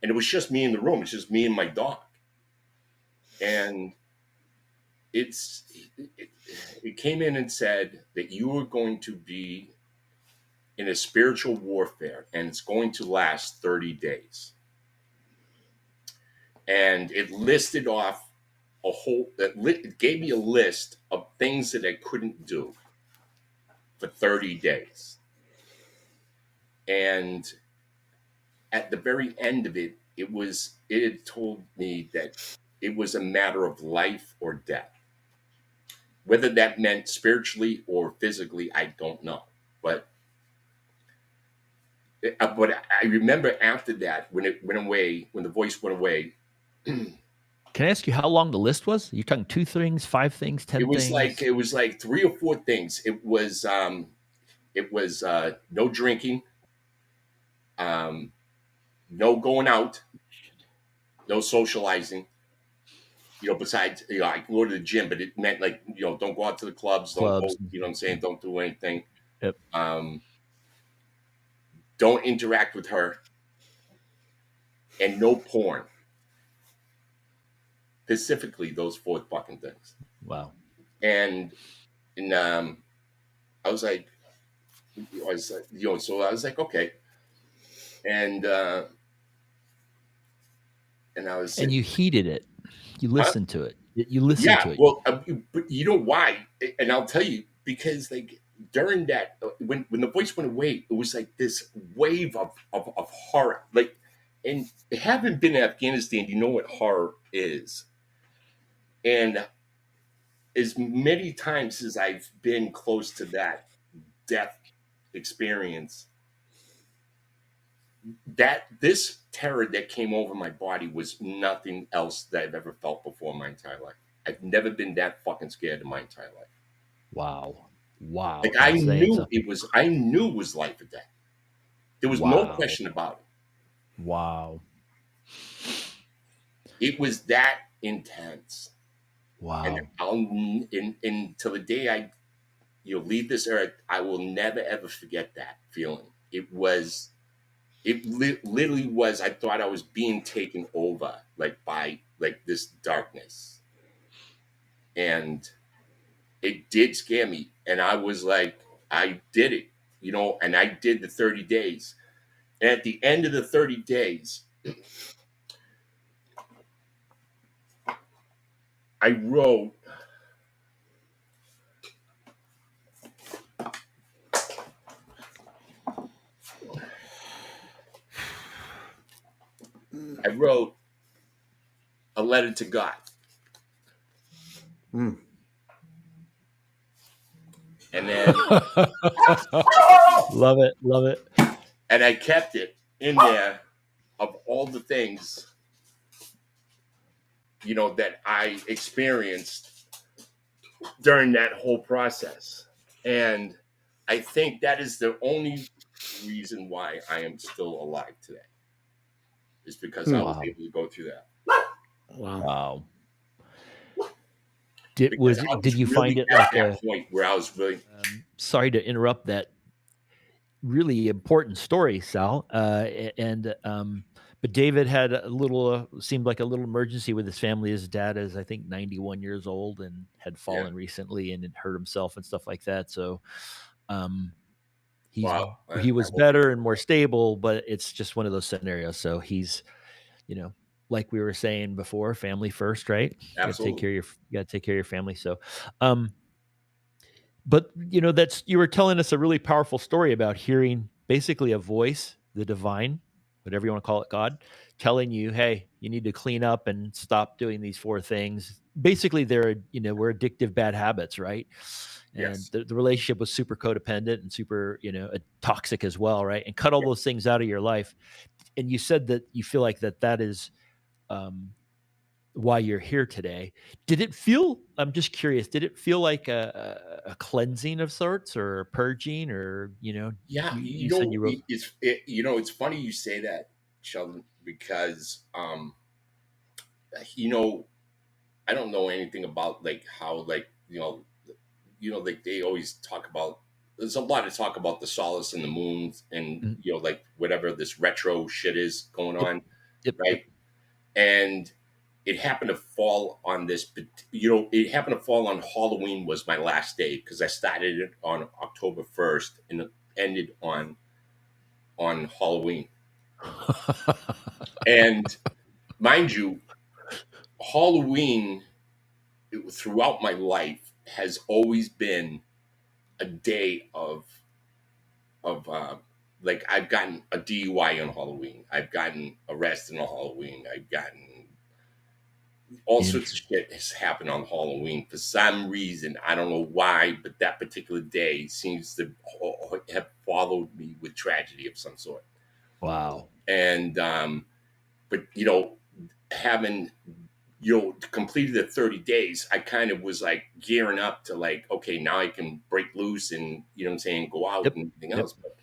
and it was just me in the room. It's just me and my dog. And it came in and said that you were going to be in a spiritual warfare, and it's going to last 30 days. And it listed off it gave me a list of things that I couldn't do for 30 days. And at the very end of it, it had told me that it was a matter of life or death. Whether that meant spiritually or physically, I don't know. But I remember after that, when it went away, when the voice went away. Can I ask you how long the list was? You're talking 2 things, 5 things, 10 things? It was like 3 or 4 things. It was no drinking, no going out, no socializing. You know, besides, you know, I can go to the gym, but it meant, like, you know, don't go out to the clubs. Don't go, you know what I'm saying? Don't do anything. Yep. Don't interact with her, and no porn. Specifically, those 4 fucking things. Wow. And I was like, you know, so I was like, okay. And I was, and you heeded it. You listened to it. You listened to it. Well, but you know why? And I'll tell you, because, like, during that, when the voice went away, it was like this wave of horror. Like, and having been in Afghanistan, you know what horror is. And as many times as I've been close to that death experience, that this terror that came over my body was nothing else that I've ever felt before in my entire life. I've never been that fucking scared in my entire life. Wow. Wow. Like That's saying something. I knew it was life or death. There was no Wow. question about it. Wow. It was that intense. And Wow. until the day I leave this earth, I will never ever forget that feeling. Literally was. I thought I was being taken over, like by like this darkness, and it did scare me. And I was like, I did it, and I did the 30 days. And at the end of the 30 days, I wrote. I wrote a letter to God. Mm. And then Love it. Love it. and I kept it in there of all the things, that I experienced during that whole process. And I think that is the only reason why I am still alive today, is because I was Wow. able to go through that. Wow. Wow. Because I Did was you find really it at like that point where I was really, sorry to interrupt that really important story, Sal. But David had a little, seemed like a little emergency with his family. His dad is, I think, 91 years old and had yeah. fallen recently and had hurt himself and stuff like that. So, um, Wow. he I was hope he better gets and more stable, but it's just one of those scenarios. So he's, you know, like we were saying before, family first, right? You got to take absolutely. care of you got to take care of your family. So, um, but that's you were telling us a really powerful story about hearing basically a voice, the divine, whatever you want to call it, God, telling you, hey, you need to clean up and stop doing these four things. Basically, we're addictive bad habits, right? And Yes. the relationship was super codependent and super, toxic as well, right? And cut all Yeah. those things out of your life. And you said that you feel like that is um, why you're here today. Did it feel, I'm just curious, did it feel like a cleansing of sorts or a purging or, Yeah. you said you wrote, It's funny you say that, Sheldon, because, you know, I don't know anything about like how like like they always talk about. There's a lot of talk about the solace and the moons and Mhm. like whatever this retro shit is going Yep, on, yep, yep. right? And it happened to fall on this. It happened to fall on Halloween was my last day because I started it on October 1st and it ended on Halloween. And mind you, Halloween throughout my life has always been a day of like I've gotten a DUI on Halloween. I've gotten arrested on Halloween. I've gotten all sorts of Interesting. shit has happened on Halloween for some reason. I don't know why, but that particular day seems to have followed me with tragedy of some sort. Wow. And but having completed the 30 days, I kind of was like gearing up to like, okay, now I can break loose and what I'm saying, go out Yep, and everything yep. else. But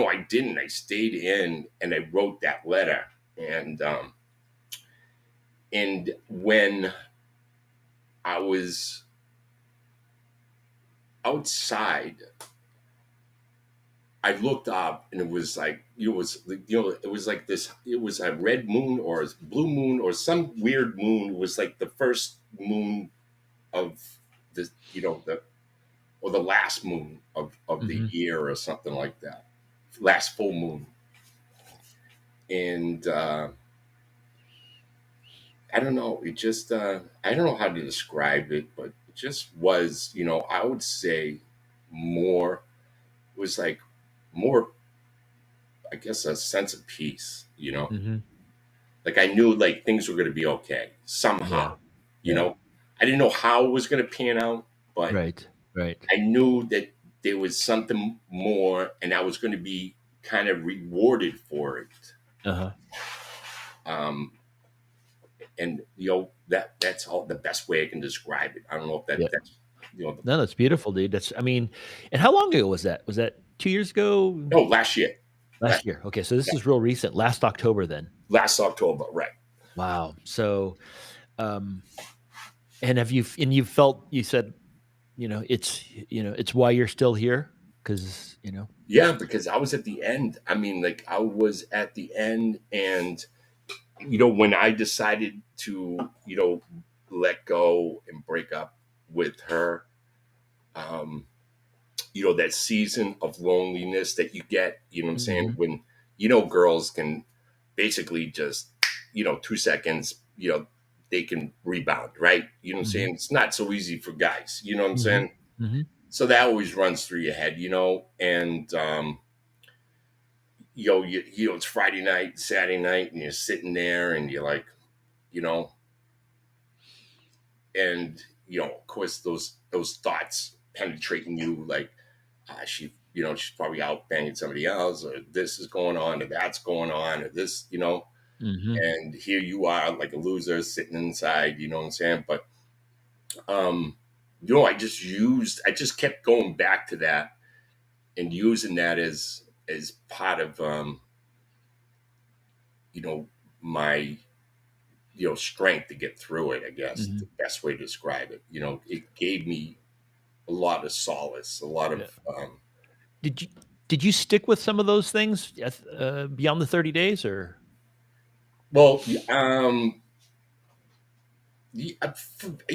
I didn't. I stayed in and I wrote that letter. And when I was outside, I looked up and it was like it was like this. It was a red moon or a blue moon or some weird moon. It was like the first moon of the the last moon of the Hmm. year or something like that, last full moon. And I don't know. It just I don't know how to describe it, but it just was. I would say more, it was like more, I guess, a sense of peace, Mm-hmm. like I knew like things were going to be okay Yeah. somehow, you Yeah. know, I didn't know how it was going to pan out, but Right. Right. I knew that there was something more and I was going to be kind of rewarded for it. Uh-huh. Um, and that's all the best way I can describe it. I don't know if Yeah. that's No, that's beautiful, dude. That's, I mean, and how long ago was that? Was that 2 years ago? no, last year. Last year. Okay, so this Yeah, is real recent. Last October, then. last October, right? Wow. So, um, and you felt, you said, it's why you're still here, because Yeah, because I was at the end. I mean, like I was at the end, and when I decided to, let go and break up with her, um, that season of loneliness that you get, what I'm saying, hmm when, girls can basically just, 2 seconds, they can rebound, right? You know what I'm hmm saying? It's not so easy for guys, you know what I'm hmm saying? hmm So that always runs through your head, and, it's Friday night, Saturday night, and you're sitting there and you're like, you know, and of course those thoughts penetrating you like she's probably out banging somebody else, or this is going on, or that's going on, or this, hmm and here you are like a loser sitting inside, you know what I'm saying? But um, I just kept going back to that and using that as part of you know, my strength to get through it, I guess hmm the best way to describe it. It gave me a lot of solace, a lot Yeah. of Did you did you stick with some of those things beyond the 30 days, or? well, I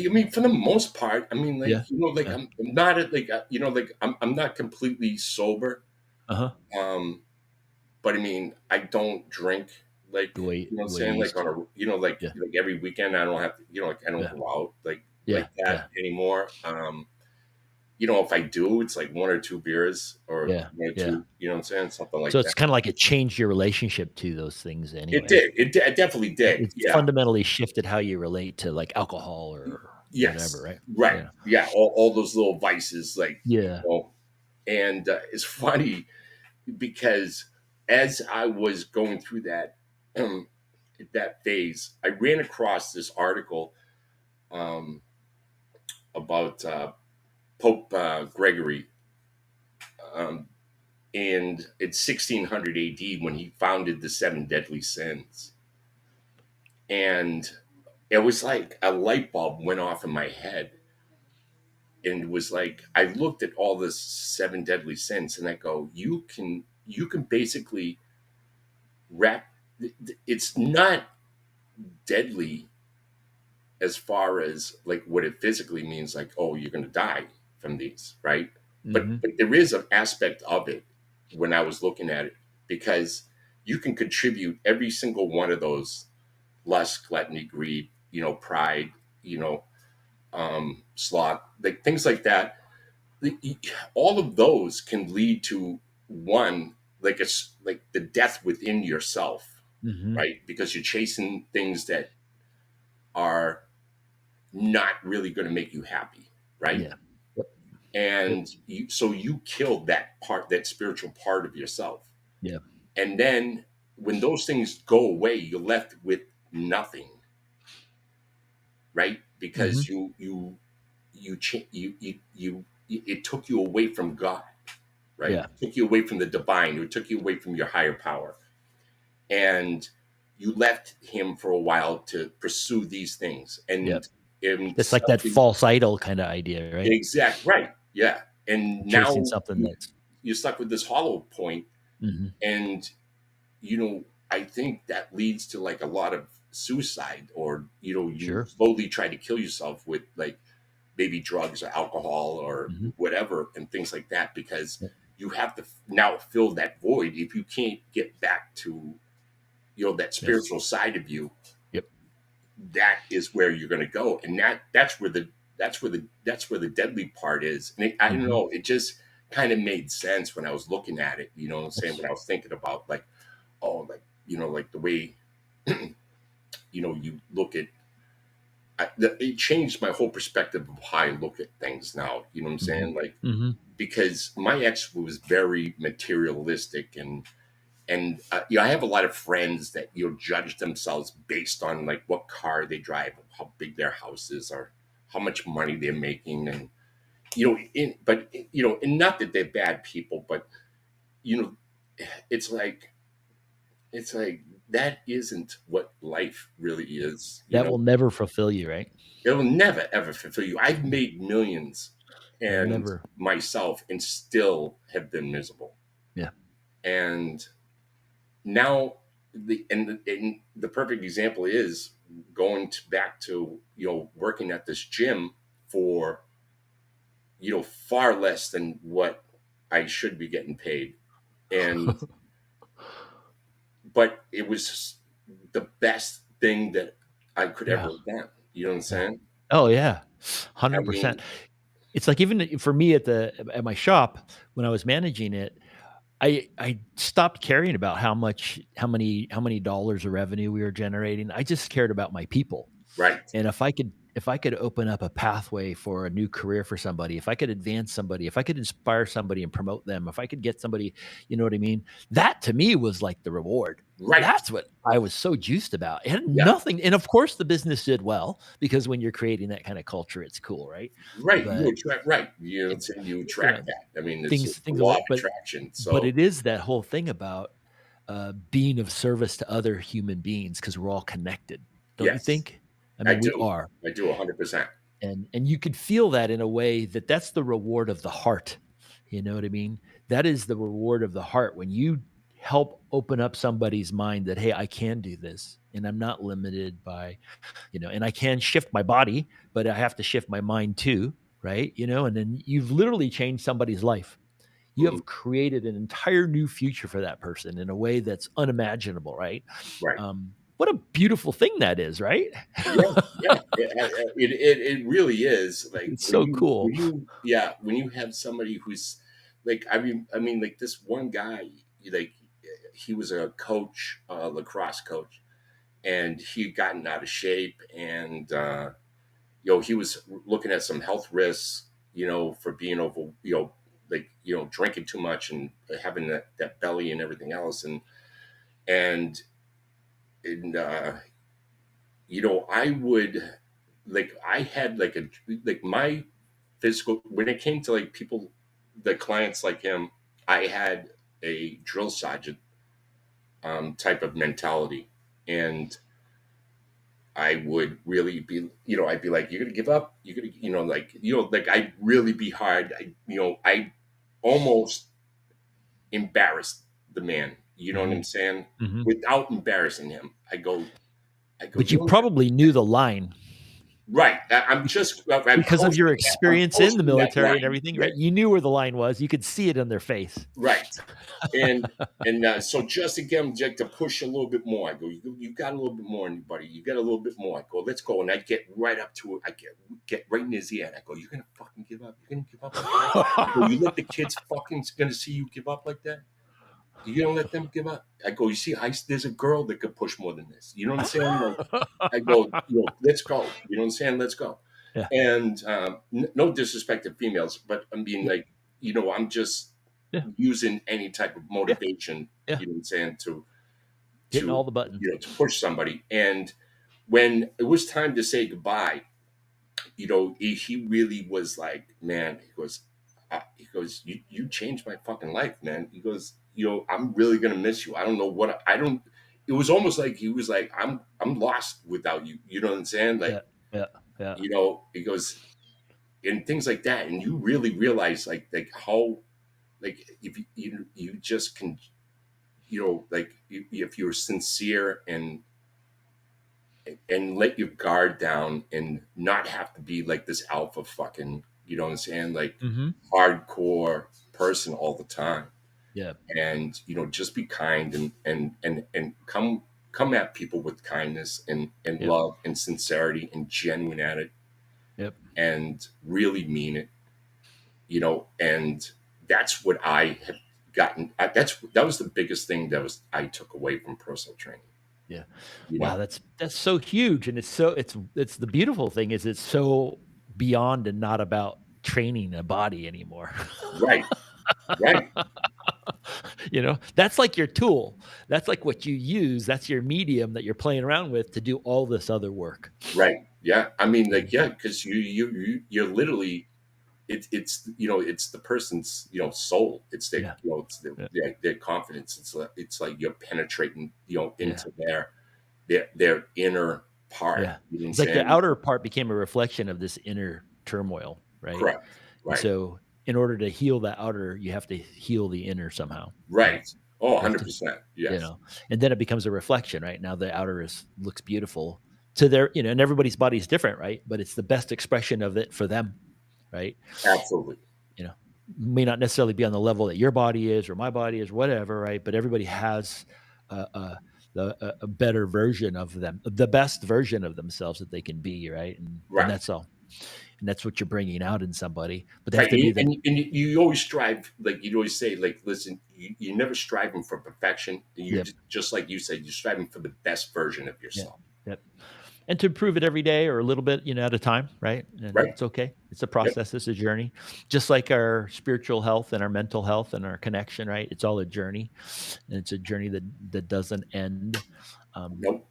mean, for the most part, I mean, Yeah. like, like Yeah. I'm not at like, like I'm not completely sober. Uh-huh. Um, but I mean, I don't drink like, what I'm The way you saying, like used on to. a, like, Yeah. every weekend. I don't have to, like I don't Yeah. go out like Yeah. that Yeah. anymore. If I do, it's like one or two beers or Yeah. one or Yeah. two, what I'm saying, something So like it's that. kinda like it changed your relationship to those things It anyway. did. It definitely did. It's Yeah. fundamentally shifted how you relate to, like, alcohol or whatever, Yes. right? Right. Yeah. Yeah. All those little vices, like, Yeah. and it's funny because as I was going through um, that phase, I ran across this article um, about Pope Gregory, um, and it's 1600 AD when he founded the seven deadly sins, and it was like a light bulb went off in my head, and it was like I looked at all the seven deadly sins, and I go, you can basically wrap. It's not deadly as far as like what it physically means, like, oh, you're going to die from these, right? but Mhm. but there is an aspect of it when I was looking at it, because you can contribute every single one of those: lust, gluttony, greed, pride, sloth, like things like that. All of those can lead to one, like it's like the death within yourself, Mhm. right? Because you're chasing things that are not really going to make you happy, right? Yeah. Yep. Yep. And so you kill that part, that spiritual part of yourself. Yeah. And then when those things go away, you're left with nothing, right? Mhm. Because it took you away from God, right? Yeah. It took you away from the divine. It took you away from your higher power, and you left Him for a while to pursue these things, Yep. and It's like that something false idol kinda idea, right? exact right, yeah. And Chasing now something you, that's you're stuck with this hollow point, Mhm. and I think that leads to like a lot of suicide, or you Sure. slowly try to kill yourself with like maybe drugs or alcohol or Mhm. whatever and things like that, because Yep. you have to now fill that void. If you can't get back to that Yep. spiritual side of you, Yep. that is where you're going to go, and that's where the deadly part is. And I don't Mhm. know, it just kind of made sense when I was looking at it, you know what I'm saying? When I was thinking about like, oh, like, you know, like the way, you know, you look at, it changed my whole perspective of how I look at things now. You know what I'm Mhm. saying? Like, Mhm. because my ex was very materialistic, and you know, I have a lot of friends that, you know, judge themselves based on like what car they drive, how big their house is, or how much money they're making, and you know, but you know, and not that they're bad people, but you know, it's like it's like that isn't what life really is. You That will know, never fulfill you, right? it will never ever fulfill you. I've made millions It'll and never. myself and still have been miserable. Yeah. And now and the perfect example is going back to, you know, working at this gym for, you know, far less than what I should be getting paid. And but it was the best thing that I could Yeah. ever have done. You know what I'm Yeah. saying? Oh, yeah. I 100%. mean, It's like even for me at my shop, when I was managing it, I stopped caring about how many dollars of revenue we were generating. I just cared about my people. right, And if I could open up a pathway for a new career for somebody, if I could advance somebody, if I could inspire somebody and promote them, if I could get somebody, you know what I mean? That to me was like the reward. right, That's what I was so juiced about. It had yeah, nothing, and of course the business did well because when you're creating that kind of culture, it's cool, right? right. You But attract, right. You know what I'm it, saying? You you know, attract that. I mean, it's the things will law work, of attraction. but So it is that whole thing about being of service to other human beings because we're all connected, don't you yes, think? I I mean, we do. are. I do 100%. And you could feel that in a way that that's the reward of the heart. You know what I mean? That is the reward of the heart when you help open up somebody's mind that, hey, I can do this and I'm not limited by, and I can shift my body, but I have to shift my mind too, right? And then you've literally changed somebody's life. You Mhm. have created an entire new future for that person in a way that's unimaginable, right? Right. What a beautiful thing that is, right? Yeah, yeah. It really is like It's so cool. yeah, when you have somebody who's like, I mean, like this one guy, like he was a coach, lacrosse coach, and he'd gotten out of shape, and you know, he was looking at some health risks, you know, for being over, you know, like, you know, drinking too much and having that belly and everything else, and and you know, I would like I had like a like my physical when it came to like people, the clients like him, I had a drill sergeant type of mentality, and I would really be, you know, I'd be like, you're gonna give up, you're gonna, you know, like I'd really be hard. You know, I almost embarrassed the man. You know what I'm Mhm, saying? mhm. Without embarrassing him, I go, But you you know what? probably knew the line Right. I'm because of your I'm experience in the coasting that military and line. everything, Yeah. right? You knew where the line was. You could see it on their face. Right. And so just to get him to push a little bit more, I go, you got a little bit more in you, buddy. You got a little bit more. I go, let's go. And I get right up to it. I get right in his ear. And I go, you're gonna fucking give up. You're gonna give up like that. I go, you let the kids fucking gonna see you give up like that. You gonna let them give up? I go, you see, there's a girl that could push more than this. You know what I'm saying? Like, I go, you know, let's go. You know what I'm saying? Let's go. Yeah, And no disrespect to females, but I mean, yeah, like, you know, I'm just yeah, using any type of yeah, motivation, yeah. you know what I'm saying, Hitting to all the buttons. to push somebody. And when it was time to say goodbye, you know, he really was like, man, he goes, you changed my fucking life, man. He goes, you know, I'm really gonna miss you. I don't know what I don't. It was almost like he was like, I'm lost without you. You know what I'm saying? Yeah, Like, yeah, yeah, you know, he goes and things like that, and you really realize like how like if you just can, you know, like if you're sincere and let your guard down and not have to be like this alpha fucking, you know what I'm saying, like mhm, hardcore person all the time, yeah, and you know, just be kind and come at people with kindness and yep, love and sincerity and genuine at it yep, and really mean it, you know, and that's what I have gotten. That was the biggest thing I took away from personal training. Yeah. You Wow, know, that's so huge, and it's the beautiful thing is it's so beyond and not about training a body anymore. right, right, That's like your tool. That's like what you use. That's your medium that you're playing around with to do all this other work. right. Yeah, I mean, Yeah. like, yeah, because you're literally it's it's the person's soul. It's their Yeah. it's Yeah. their confidence. It's like you're penetrating Yeah. into their inner part. Yeah. You know what I'm It's like the saying? outer part became a reflection of this inner turmoil, right? Correct. And Right. so in order to heal that outer, you have to heal the inner somehow, right? Right. Oh, You have to 100%. Yes. and then it becomes a reflection, right? Now the outer looks beautiful to their, and everybody's body is different, right? But it's the best expression of it for them, right? Absolutely. You know, may not necessarily be on the level that your body is or my body is, whatever, right? But everybody has a better version of them, the best version of themselves that they can be, right? And Right. that's all, and that's what you're bringing out in somebody. But they have Right. to be the And you always strive, like you'd always say, like, listen, you're never striving for perfection. You yep, just like you said, you're striving for the best version of yep, yourself. yep. And to improve it every day or a little bit, at a time, right? And Right. it's okay. It's a Yep. process. It's a journey, just like our spiritual health and our mental health and our connection, right? It's all a journey, and it's a journey that doesn't end. Um, Nope.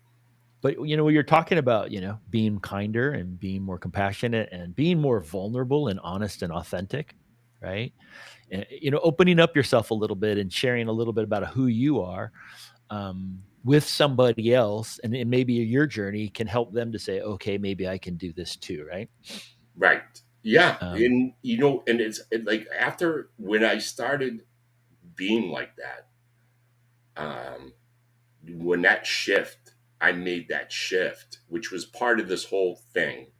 but when you're talking about being kinder and being more compassionate and being more vulnerable and honest and authentic, right? And, opening up yourself a little bit and sharing a little bit about who you are, with somebody else, and maybe your journey can help them to say, okay, maybe I can do this too, right? Right. Yeah. Um, And and like after when I started being like that, um, when that shift, I made that shift, which was part of this whole thing.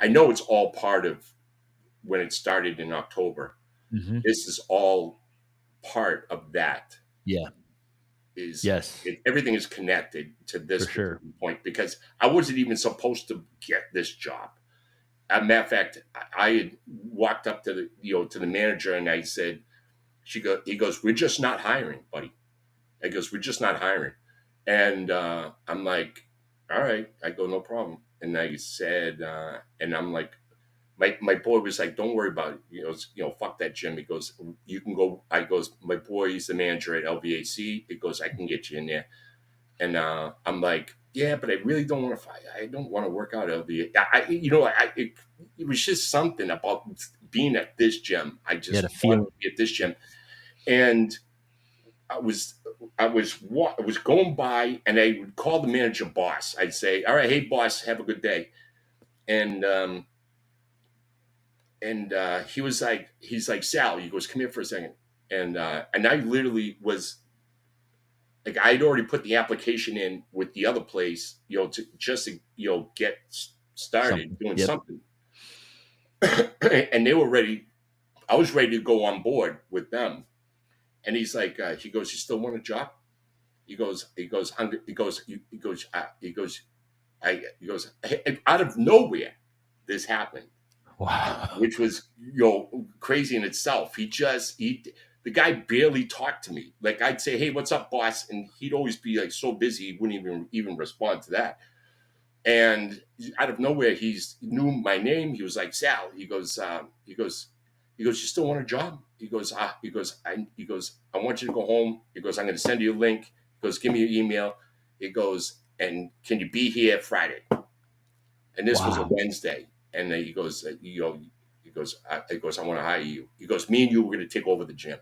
I know it's all part of when it started in October. mhm. This is all part of that. Yeah. Is Yes, everything is connected to this for sure. particular point because I wasn't even supposed to get this job. As a matter of fact, I had walked up to the manager and I said, he goes, we're just not hiring, buddy. I goes, we're just not hiring. And I'm like, all right. I go, no problem. And I said, and I'm like, my boy was like, don't worry about it. Fuck that, Jim. He goes, you can go. I goes, my boy is the manager at LVAC. It goes, I can get you in there. And I'm like, yeah, but I really don't want to fight. I don't want to work out LVA. It was just something about being at this gym. I You had a just wanted feeling. to be at this gym. And I was I was going by and I would call the manager boss. I'd say, all right, hey boss, have a good day. And he's like, Sal, he goes, come here for a second. And I literally was like, I'd already put the application in with the other place, to just get started Something. doing Yep. something. And they were ready. I was ready to go on board with them. And he's like, he goes, you still want a job? He goes, he goes, out of nowhere, this happened, Wow. which was crazy in itself. The guy barely talked to me. Like I'd say, hey, what's up, boss? And he'd always be like so busy he wouldn't even respond to that. And out of nowhere, he knew my name. He was like, Sal. You still want a job? I want you to go home. He goes, I'm going to send you a link. He goes, give me your email. He goes, and can you be here Friday? And this was a Wow. Wednesday. And then he goes, I want to hire you. He goes, me and you were going to take over the gym.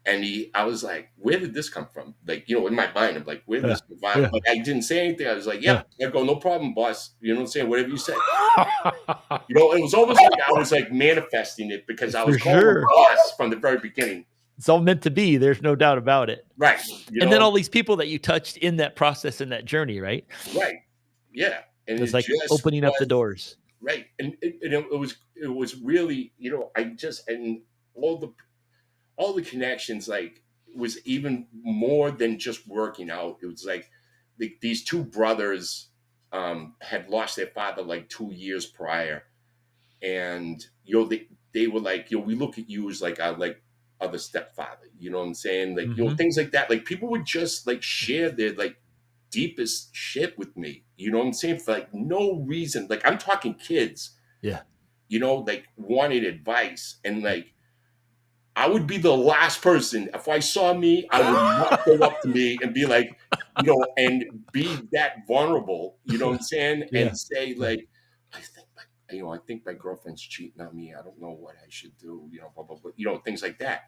And I was like, where did this come from? Like, in my mind, I'm like, where did Yeah. this come from? Yeah. But I didn't say anything. I was like, Yeah. yep. I go, no problem, boss. You know what I'm saying? Whatever you say. It was almost like I was like manifesting it because I was For calling him sure. boss from the very beginning. It's all meant to be. There's no doubt about it. Right. And then all these people that you touched in that process, in that journey, right? Right. Yeah. And It's it like just opening up the was doors. right. And it was really, and all the connections, like, was even more than just working out. It was like these two brothers had lost their father like 2 years prior, and they were like, we look at you as like other stepfather. You know what I'm saying? Like, Mm-hmm. things like that. Like, people would just like share their like deepest shit with me. You know what I'm saying? For like no reason. Like, I'm talking kids, Yeah. like wanted advice. And like, I would be the last person. If I saw me, I would not go up to me and be like, and be that vulnerable, you know what I'm saying? Yeah. And say Yeah. like, I think my girlfriend's cheating on me. I don't know what I should do, blah, blah, blah, things like that.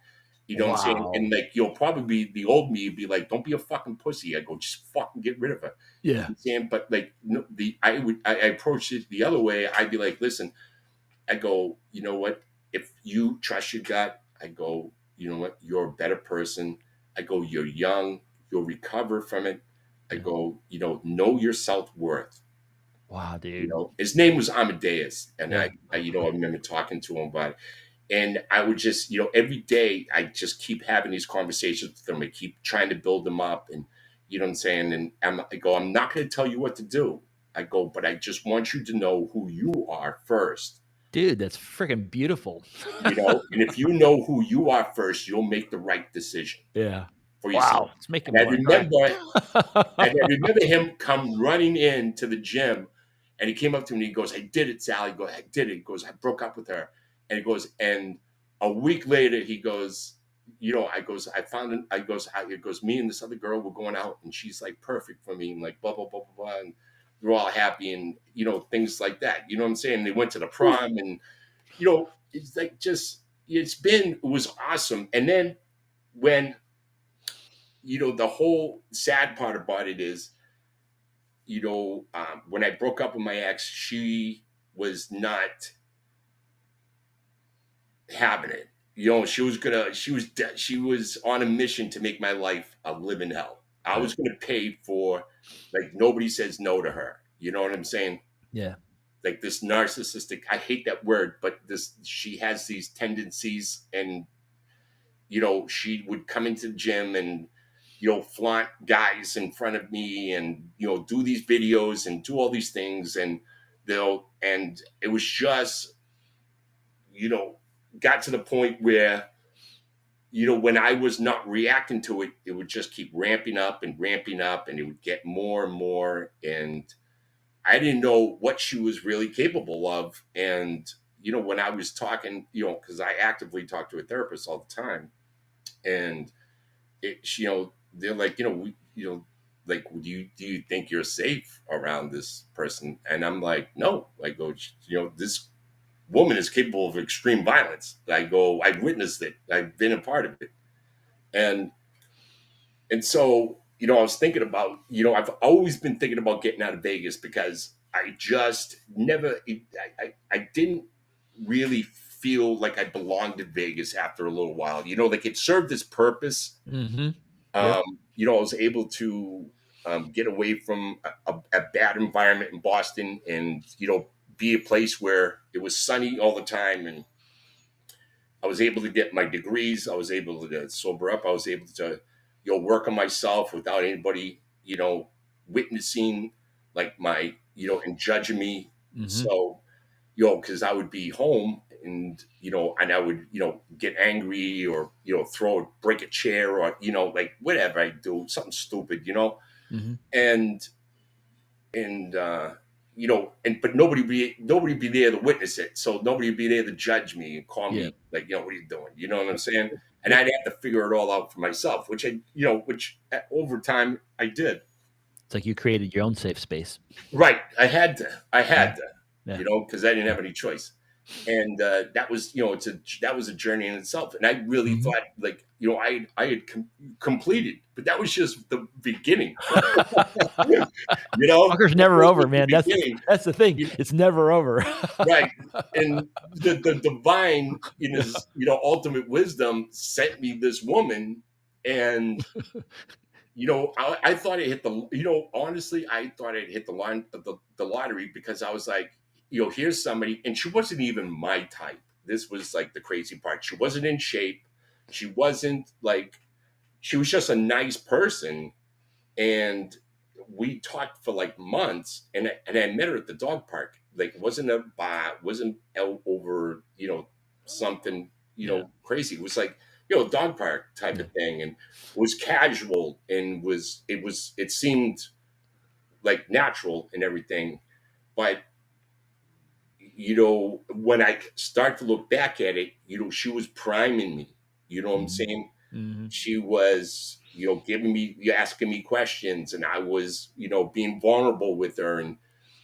You know what I'm saying? Wow. And like, you'll probably be the old me be like, don't be a fucking pussy. I go, just fucking get rid of her. You know Yeah. what I'm saying? But like, no, I approach it the other way. I'd be like, listen, I go, you know what? If you trust your gut, I go, you know what? You're a better person. I go, you're young. You'll recover from it. I Yeah. go, know your self-worth. Wow, dude. His name was Amadeus. And Yeah. I remember talking to him about it. And I would just, every day I just keep having these conversations with him. I keep trying to build them up. And you know what I'm saying? And I go, I'm not going to tell you what to do. I go, but I just want you to know who you are first. Dude, that's freaking beautiful. And if you know who you are first, you'll make the right decision Yeah. for yourself. Wow. It's making And me want to cry. I remember him come running in to the gym, and he came up to me and he goes, I did it, Sal. He goes, I did it. He goes, I broke up with her. And he goes, and a week later, he goes, I goes, I found it. It goes, me and this other girl were going out, and she's like perfect for me, and like blah, blah, blah, blah, blah. And we're all happy, and, things like that. You know what I'm saying? They went to the prom, and, it's like it was awesome. And then when, the whole sad part about it is, when I broke up with my ex, she was not having it. She was on a mission to make my life a living hell. I was going to pay for, like, nobody says no to her. You know what I'm saying? Yeah. Like this narcissistic, I hate that word, but she has these tendencies, and, she would come into the gym and, flaunt guys in front of me and, do these videos and do all these things. And and it was just, got to the point where, when I was not reacting to it, it would just keep ramping up and ramping up, and it would get more and more. And I didn't know what she was really capable of. And, when I was talking, because I actively talk to a therapist all the time, and they're like, like, do you think you're safe around this person? And I'm like, no. I go, this woman is capable of extreme violence. I go, I've witnessed it. I've been a part of it. And so, I was thinking about, I've always been thinking about getting out of Vegas, because I just never, I didn't really feel like I belonged in Vegas after a little while. Like, it served its purpose. Mm-hmm. I was able to get away from a bad environment in Boston, and, be a place where it was sunny all the time. And I was able to get my degrees. I was able to sober up. I was able to, work on myself without anybody, witnessing, like, my, and judging me. Mm-hmm. So, because I would be home, and, and I would, get angry, or, break a chair, or, like, whatever I do, something stupid, Mm-hmm. and, but nobody be there to witness it. So nobody would be there to judge me and call me, like, what are you doing? You know what I'm saying? And I'd have to figure it all out for myself, which over time I did. It's like you created your own safe space. Right. I had to, Yeah. because I didn't have any choice. And that was, that was a journey in itself. And I really Mhm. thought, like, I had completed, but that was just the beginning. Fucker's never over, man. That's the thing. It's never over. Right. And the divine, in his, ultimate wisdom, sent me this woman. And, I thought it hit the, honestly, I thought it hit the line of the lottery, because I was like, here's somebody, and she wasn't even my type. This was like the crazy part. She wasn't in shape. She wasn't like, she was just a nice person. And we talked for like months, and I met her at the dog park. Like, it wasn't a bar, wasn't out over, something, crazy. It was like, dog park type of thing, and was casual, and it seemed like natural and everything. But when I start to look back at it, she was priming me. You know what I'm saying? Mm-hmm. She was, giving me, asking me questions, and I was, being vulnerable with her, and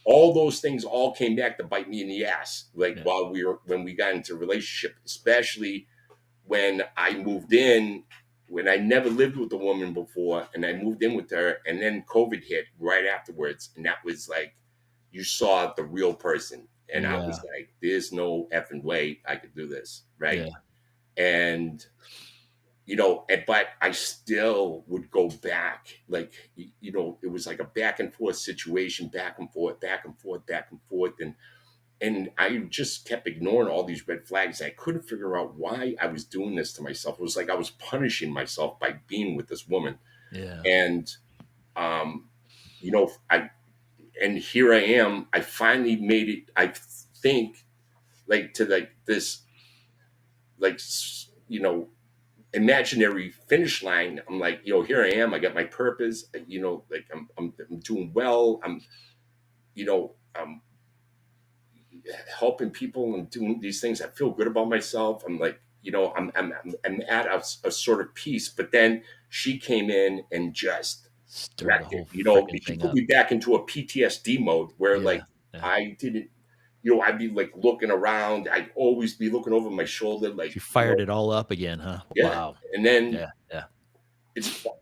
all those things all came back to bite me in the ass. Like when we got into a relationship, especially when I moved in, when I never lived with a woman before, and I moved in with her, and then COVID hit right afterwards, and that was like, you saw the real person, and I was like, there's no effing way I could do this, right? And but I still would go back, like, it was like a back and forth situation, back and forth, back and forth, back and forth, and I just kept ignoring all these red flags. I couldn't figure out why I was doing this to myself. It was like I was punishing myself by being with this woman. Yeah. And, and here I am. I finally made it, I think, like, to like this, like, imaginary finish line. I'm like, here I am. I got my purpose. Like I'm doing well. I'm helping people and doing these things. I feel good about myself. I'm like, I'm at a sort of peace. But then she came in and just Stir the wrecked whole it. freaking She thing put up. me back into a PTSD mode where, like, Yeah. I didn't. I'd be like looking around. I'd always be looking over my shoulder, like, She fired it all up again, huh? yeah. Wow. And then Yeah.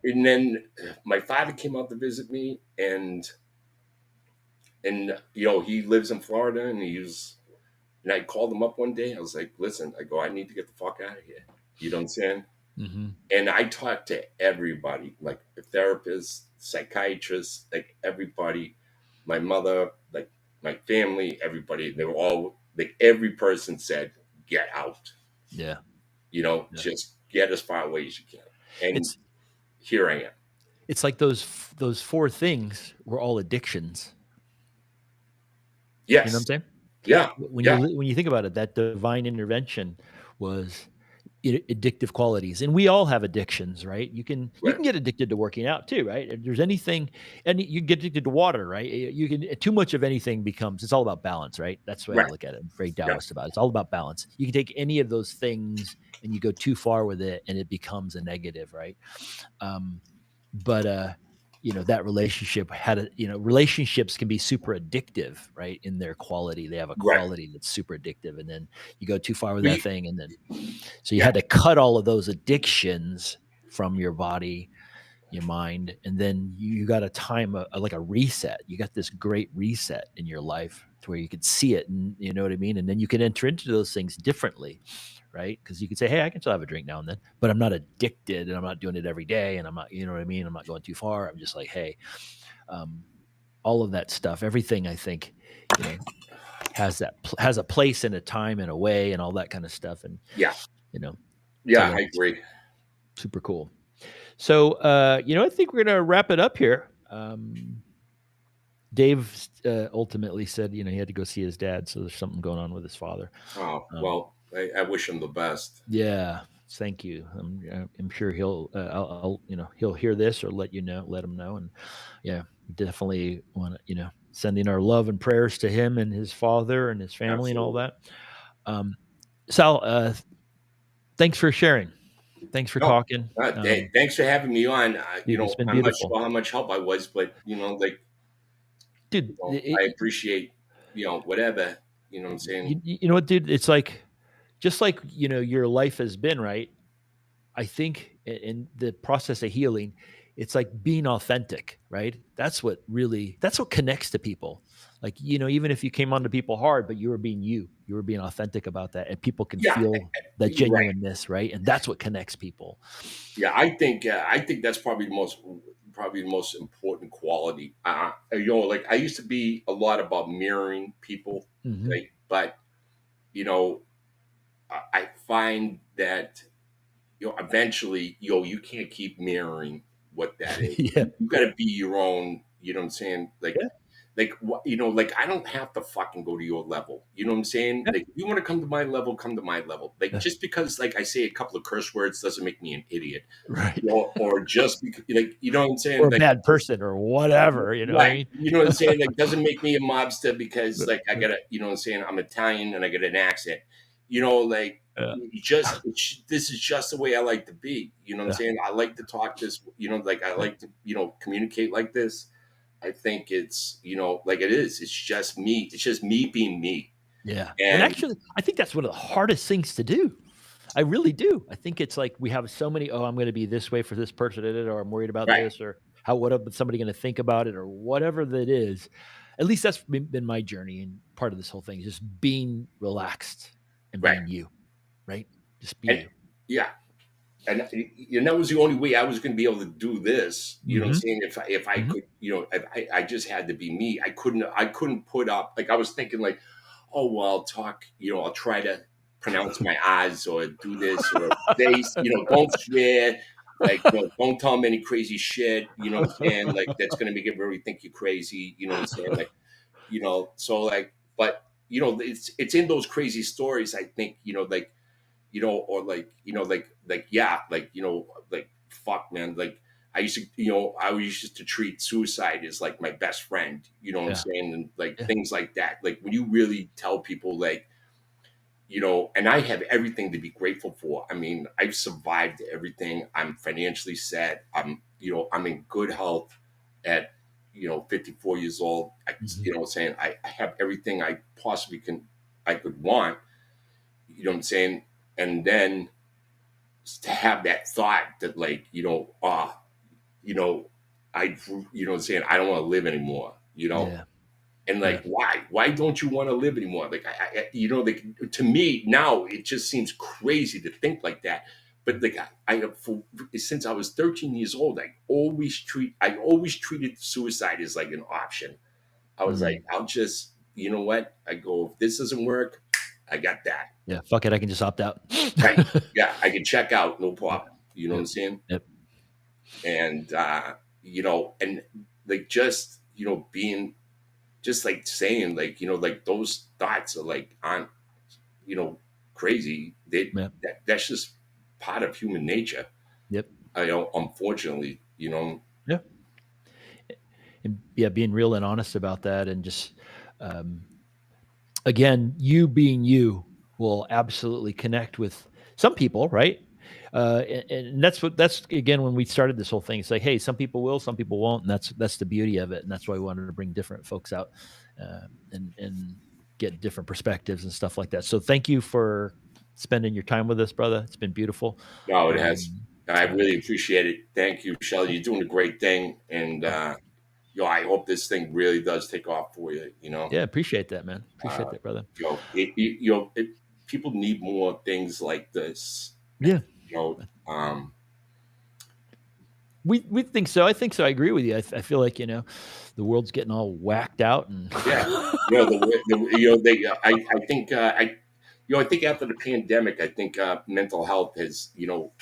and then my father came out to visit me, and he lives in Florida, and I called him up one day. I was like, listen, I need to get the fuck out of here. You know what I'm saying? Mm-hmm. And I talked to everybody, like a therapist, psychiatrist, like everybody, my mother, like my family, everybody. They were all like, every person said, get out. Yeah. Just get as far away as you can. And It's here I am. It's like those four things were all addictions. You know what I'm Yes. saying? Yeah. When Yeah. you think about it, that divine intervention was addictive qualities, and we all have addictions, right? You can Right. get addicted to working out too, right? If there's anything, and you get addicted to water, right? You can too much of anything becomes. It's all about balance, right? That's the way I Right. look at it. I'm very Yeah. Taoist about it. It's all about balance. You can take any of those things and you go too far with it, and it becomes a negative, right? But that relationship had relationships can be super addictive, right? In their quality, they have a Right. quality that's super addictive, and then you go too far with that We, thing, and then so you yeah. had to cut all of those addictions from your body, your mind, and then you got a time like a reset. You got this great reset in your life to where you could see it, and you know what I mean, and then you can enter into those things differently, right? Because you could say, hey, I can still have a drink now and then, but I'm not addicted, and I'm not doing it every day, and I'm not, you know what I mean, I'm not going too far. I'm just like, hey, um, all of that stuff, everything, I think, has a place and a time and a way and all that kind of stuff, and Yeah. you know so Yeah. I that's agree. super cool. So, I think we're gonna wrap it up here. Dave ultimately said, he had to go see his dad, so there's something going on with his father. Oh, Um, well, I wish him the best. yeah, thank you. I'm sure he'll hear this or let him know, and yeah, definitely want to, sending our love and prayers to him and his father and his family and all Absolutely. that. Um, Sal, thanks for sharing. Thanks for No, talking. thanks for having me on. Dude, it's been I'm not beautiful. sure how much help I was, but like, Dude, I appreciate, whatever, you know what I'm saying? you know what, dude? It's like, just like, your life has been, right? I think in the process of healing, it's like being authentic, right? That's what connects to people. Like, even if you came on to people hard, but you were being you were being authentic about that, and people can Yeah, feel that you're right. genuineness, right? And that's what connects people. Yeah, I think that's probably the most important quality. Like, I used to be a lot about mirroring people, Hmm. right? But you know, I find that eventually, you can't keep mirroring what that is. Yeah. You got to be your own. You know what I'm saying? Like, Yeah. like, you know, like, I don't have to fucking go to your level. You know what I'm saying? Yeah. Like, if you want to come to my level, come to my level. Like, Yeah. just because, like, I say a couple of curse words doesn't make me an idiot. Right. You know, or just because, like, you know what I'm saying? Or a Like, bad person or whatever, you know what I right. mean? You know what I'm saying? Like, doesn't make me a mobster because, like, I got you know what I'm saying? I'm Italian and I got an accent. You know, like, Yeah. this is just the way I like to be. You know what I'm Yeah. saying? I like to talk this, you know, like, I like to, you know, communicate like this. I think it's, you know, like it is. It's just me. It's just me being me. Yeah. And And actually, I think that's one of the hardest things to do. I really do. I think it's like we have so many, oh, I'm going to be this way for this person, or I'm worried about right, this, or what somebody going to think about it, or whatever that is. At least that's been my journey, and part of this whole thing is just being relaxed and right. being you, right? Just be And you. yeah. And that was the only way I was going to be able to do this. You know what I'm Hmm. saying? If I Hmm. could, you know, if I just had to be me. I couldn't put up, like, I was thinking, like, oh well, I'll talk. You know, I'll try to pronounce my I's or do this or face. You know, don't swear. Like, you know, don't tell them any crazy shit. You know what I'm saying? Like, that's going to make everybody think you're crazy. You know what I'm saying? Like, you know, so, like, but, you know, it's in those crazy stories. I think, you know, like, you know, or like, you know, yeah, like, you know, like, fuck, man, like, I used to, you know, I used to treat suicide as like my best friend, you know what I'm Yeah. saying? And like Yeah. things like that. Like, when you really tell people, like, you know, and I have everything to be grateful for. I mean, I've survived everything. I'm financially set. I'm, you know, I'm in good health at, you know, 54 years old. Mhm. You know what I'm saying? I have everything I possibly I could want, you know what I'm saying? And then to have that thought that, like, you know, you know, you know what I'm saying, I don't want to live anymore, you know. Yeah. And Yeah. like, why don't you want to live anymore? Like, you know, like, to me now it just seems crazy to think like that. But like, since I was 13 years old, I always treated suicide as like an option. I was Mm. like, I'll just, you know what, I go, if this doesn't work, I got that. Yeah. Fuck it. I can just opt out. Right. Yeah, I can check out, no Yep. problem. You know what I'm Yep. saying? Yep. And you know, and like, just, you know, being just like saying, like, you know, like, those thoughts are like, on, you know, crazy. Yep. That's just part of human nature. Yep. I know, unfortunately, you know. Yeah. And yeah, being real and honest about that, and just um, again, you being you will absolutely connect with some people, right? And that's again when we started this whole thing. It's like, hey, some people will, some people won't, and that's the beauty of it, and that's why we wanted to bring different folks out, and get different perspectives and stuff like that. So thank you for spending your time with us, brother. It's been beautiful. No, it has. Um, I uh, really appreciate it. Thank you, Sheldon. You're doing a great thing, and you know, I hope this thing really does take off for you. You know, yeah, appreciate that, man. Appreciate uh, that, brother. you know, you know, people need more things like this. Yeah. You know, We think so. I think so. I agree with you. I feel like the world's getting all whacked out, and yeah, you know, you know, I think, you know, I think after the pandemic, I think mental health has, you know,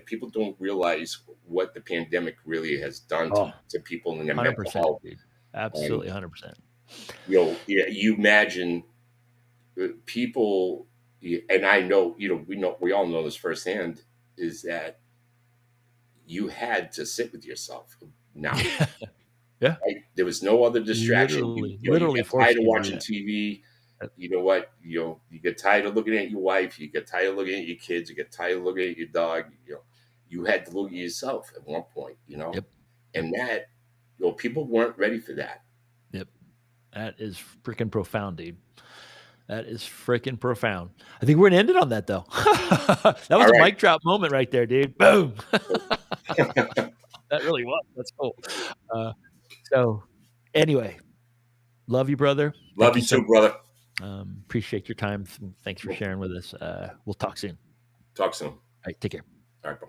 people don't realize what the pandemic really has done oh, to people in their mental 100%, health. dude. And Absolutely 100%. you know, yeah, you imagine people, and I know, you know, we all know this firsthand, is that you had to sit with yourself now. Yeah. Yeah. Right? There was no other distraction. You know, you Literally get tired forcing of you to do watching that. TV. Yep. You know what? You know, you get tired of looking at your wife. You get tired of looking at your kids. You get tired of looking at your dog. You know, you had to look at yourself at one point. You know, Yep. Yep. and that, you know, people weren't ready for that. Yep. That is freaking profound, dude. That is freaking profound. I think we're gonna end it on that though. That was All a right. mic drop moment right there, dude. Boom. That really was. That's cool. Uh, so anyway, love you, brother. Thank Love you you so too, much. brother. Appreciate your time. Thanks for We'll sharing with us. We'll talk soon. talk soon. All All right, take care. right, bro.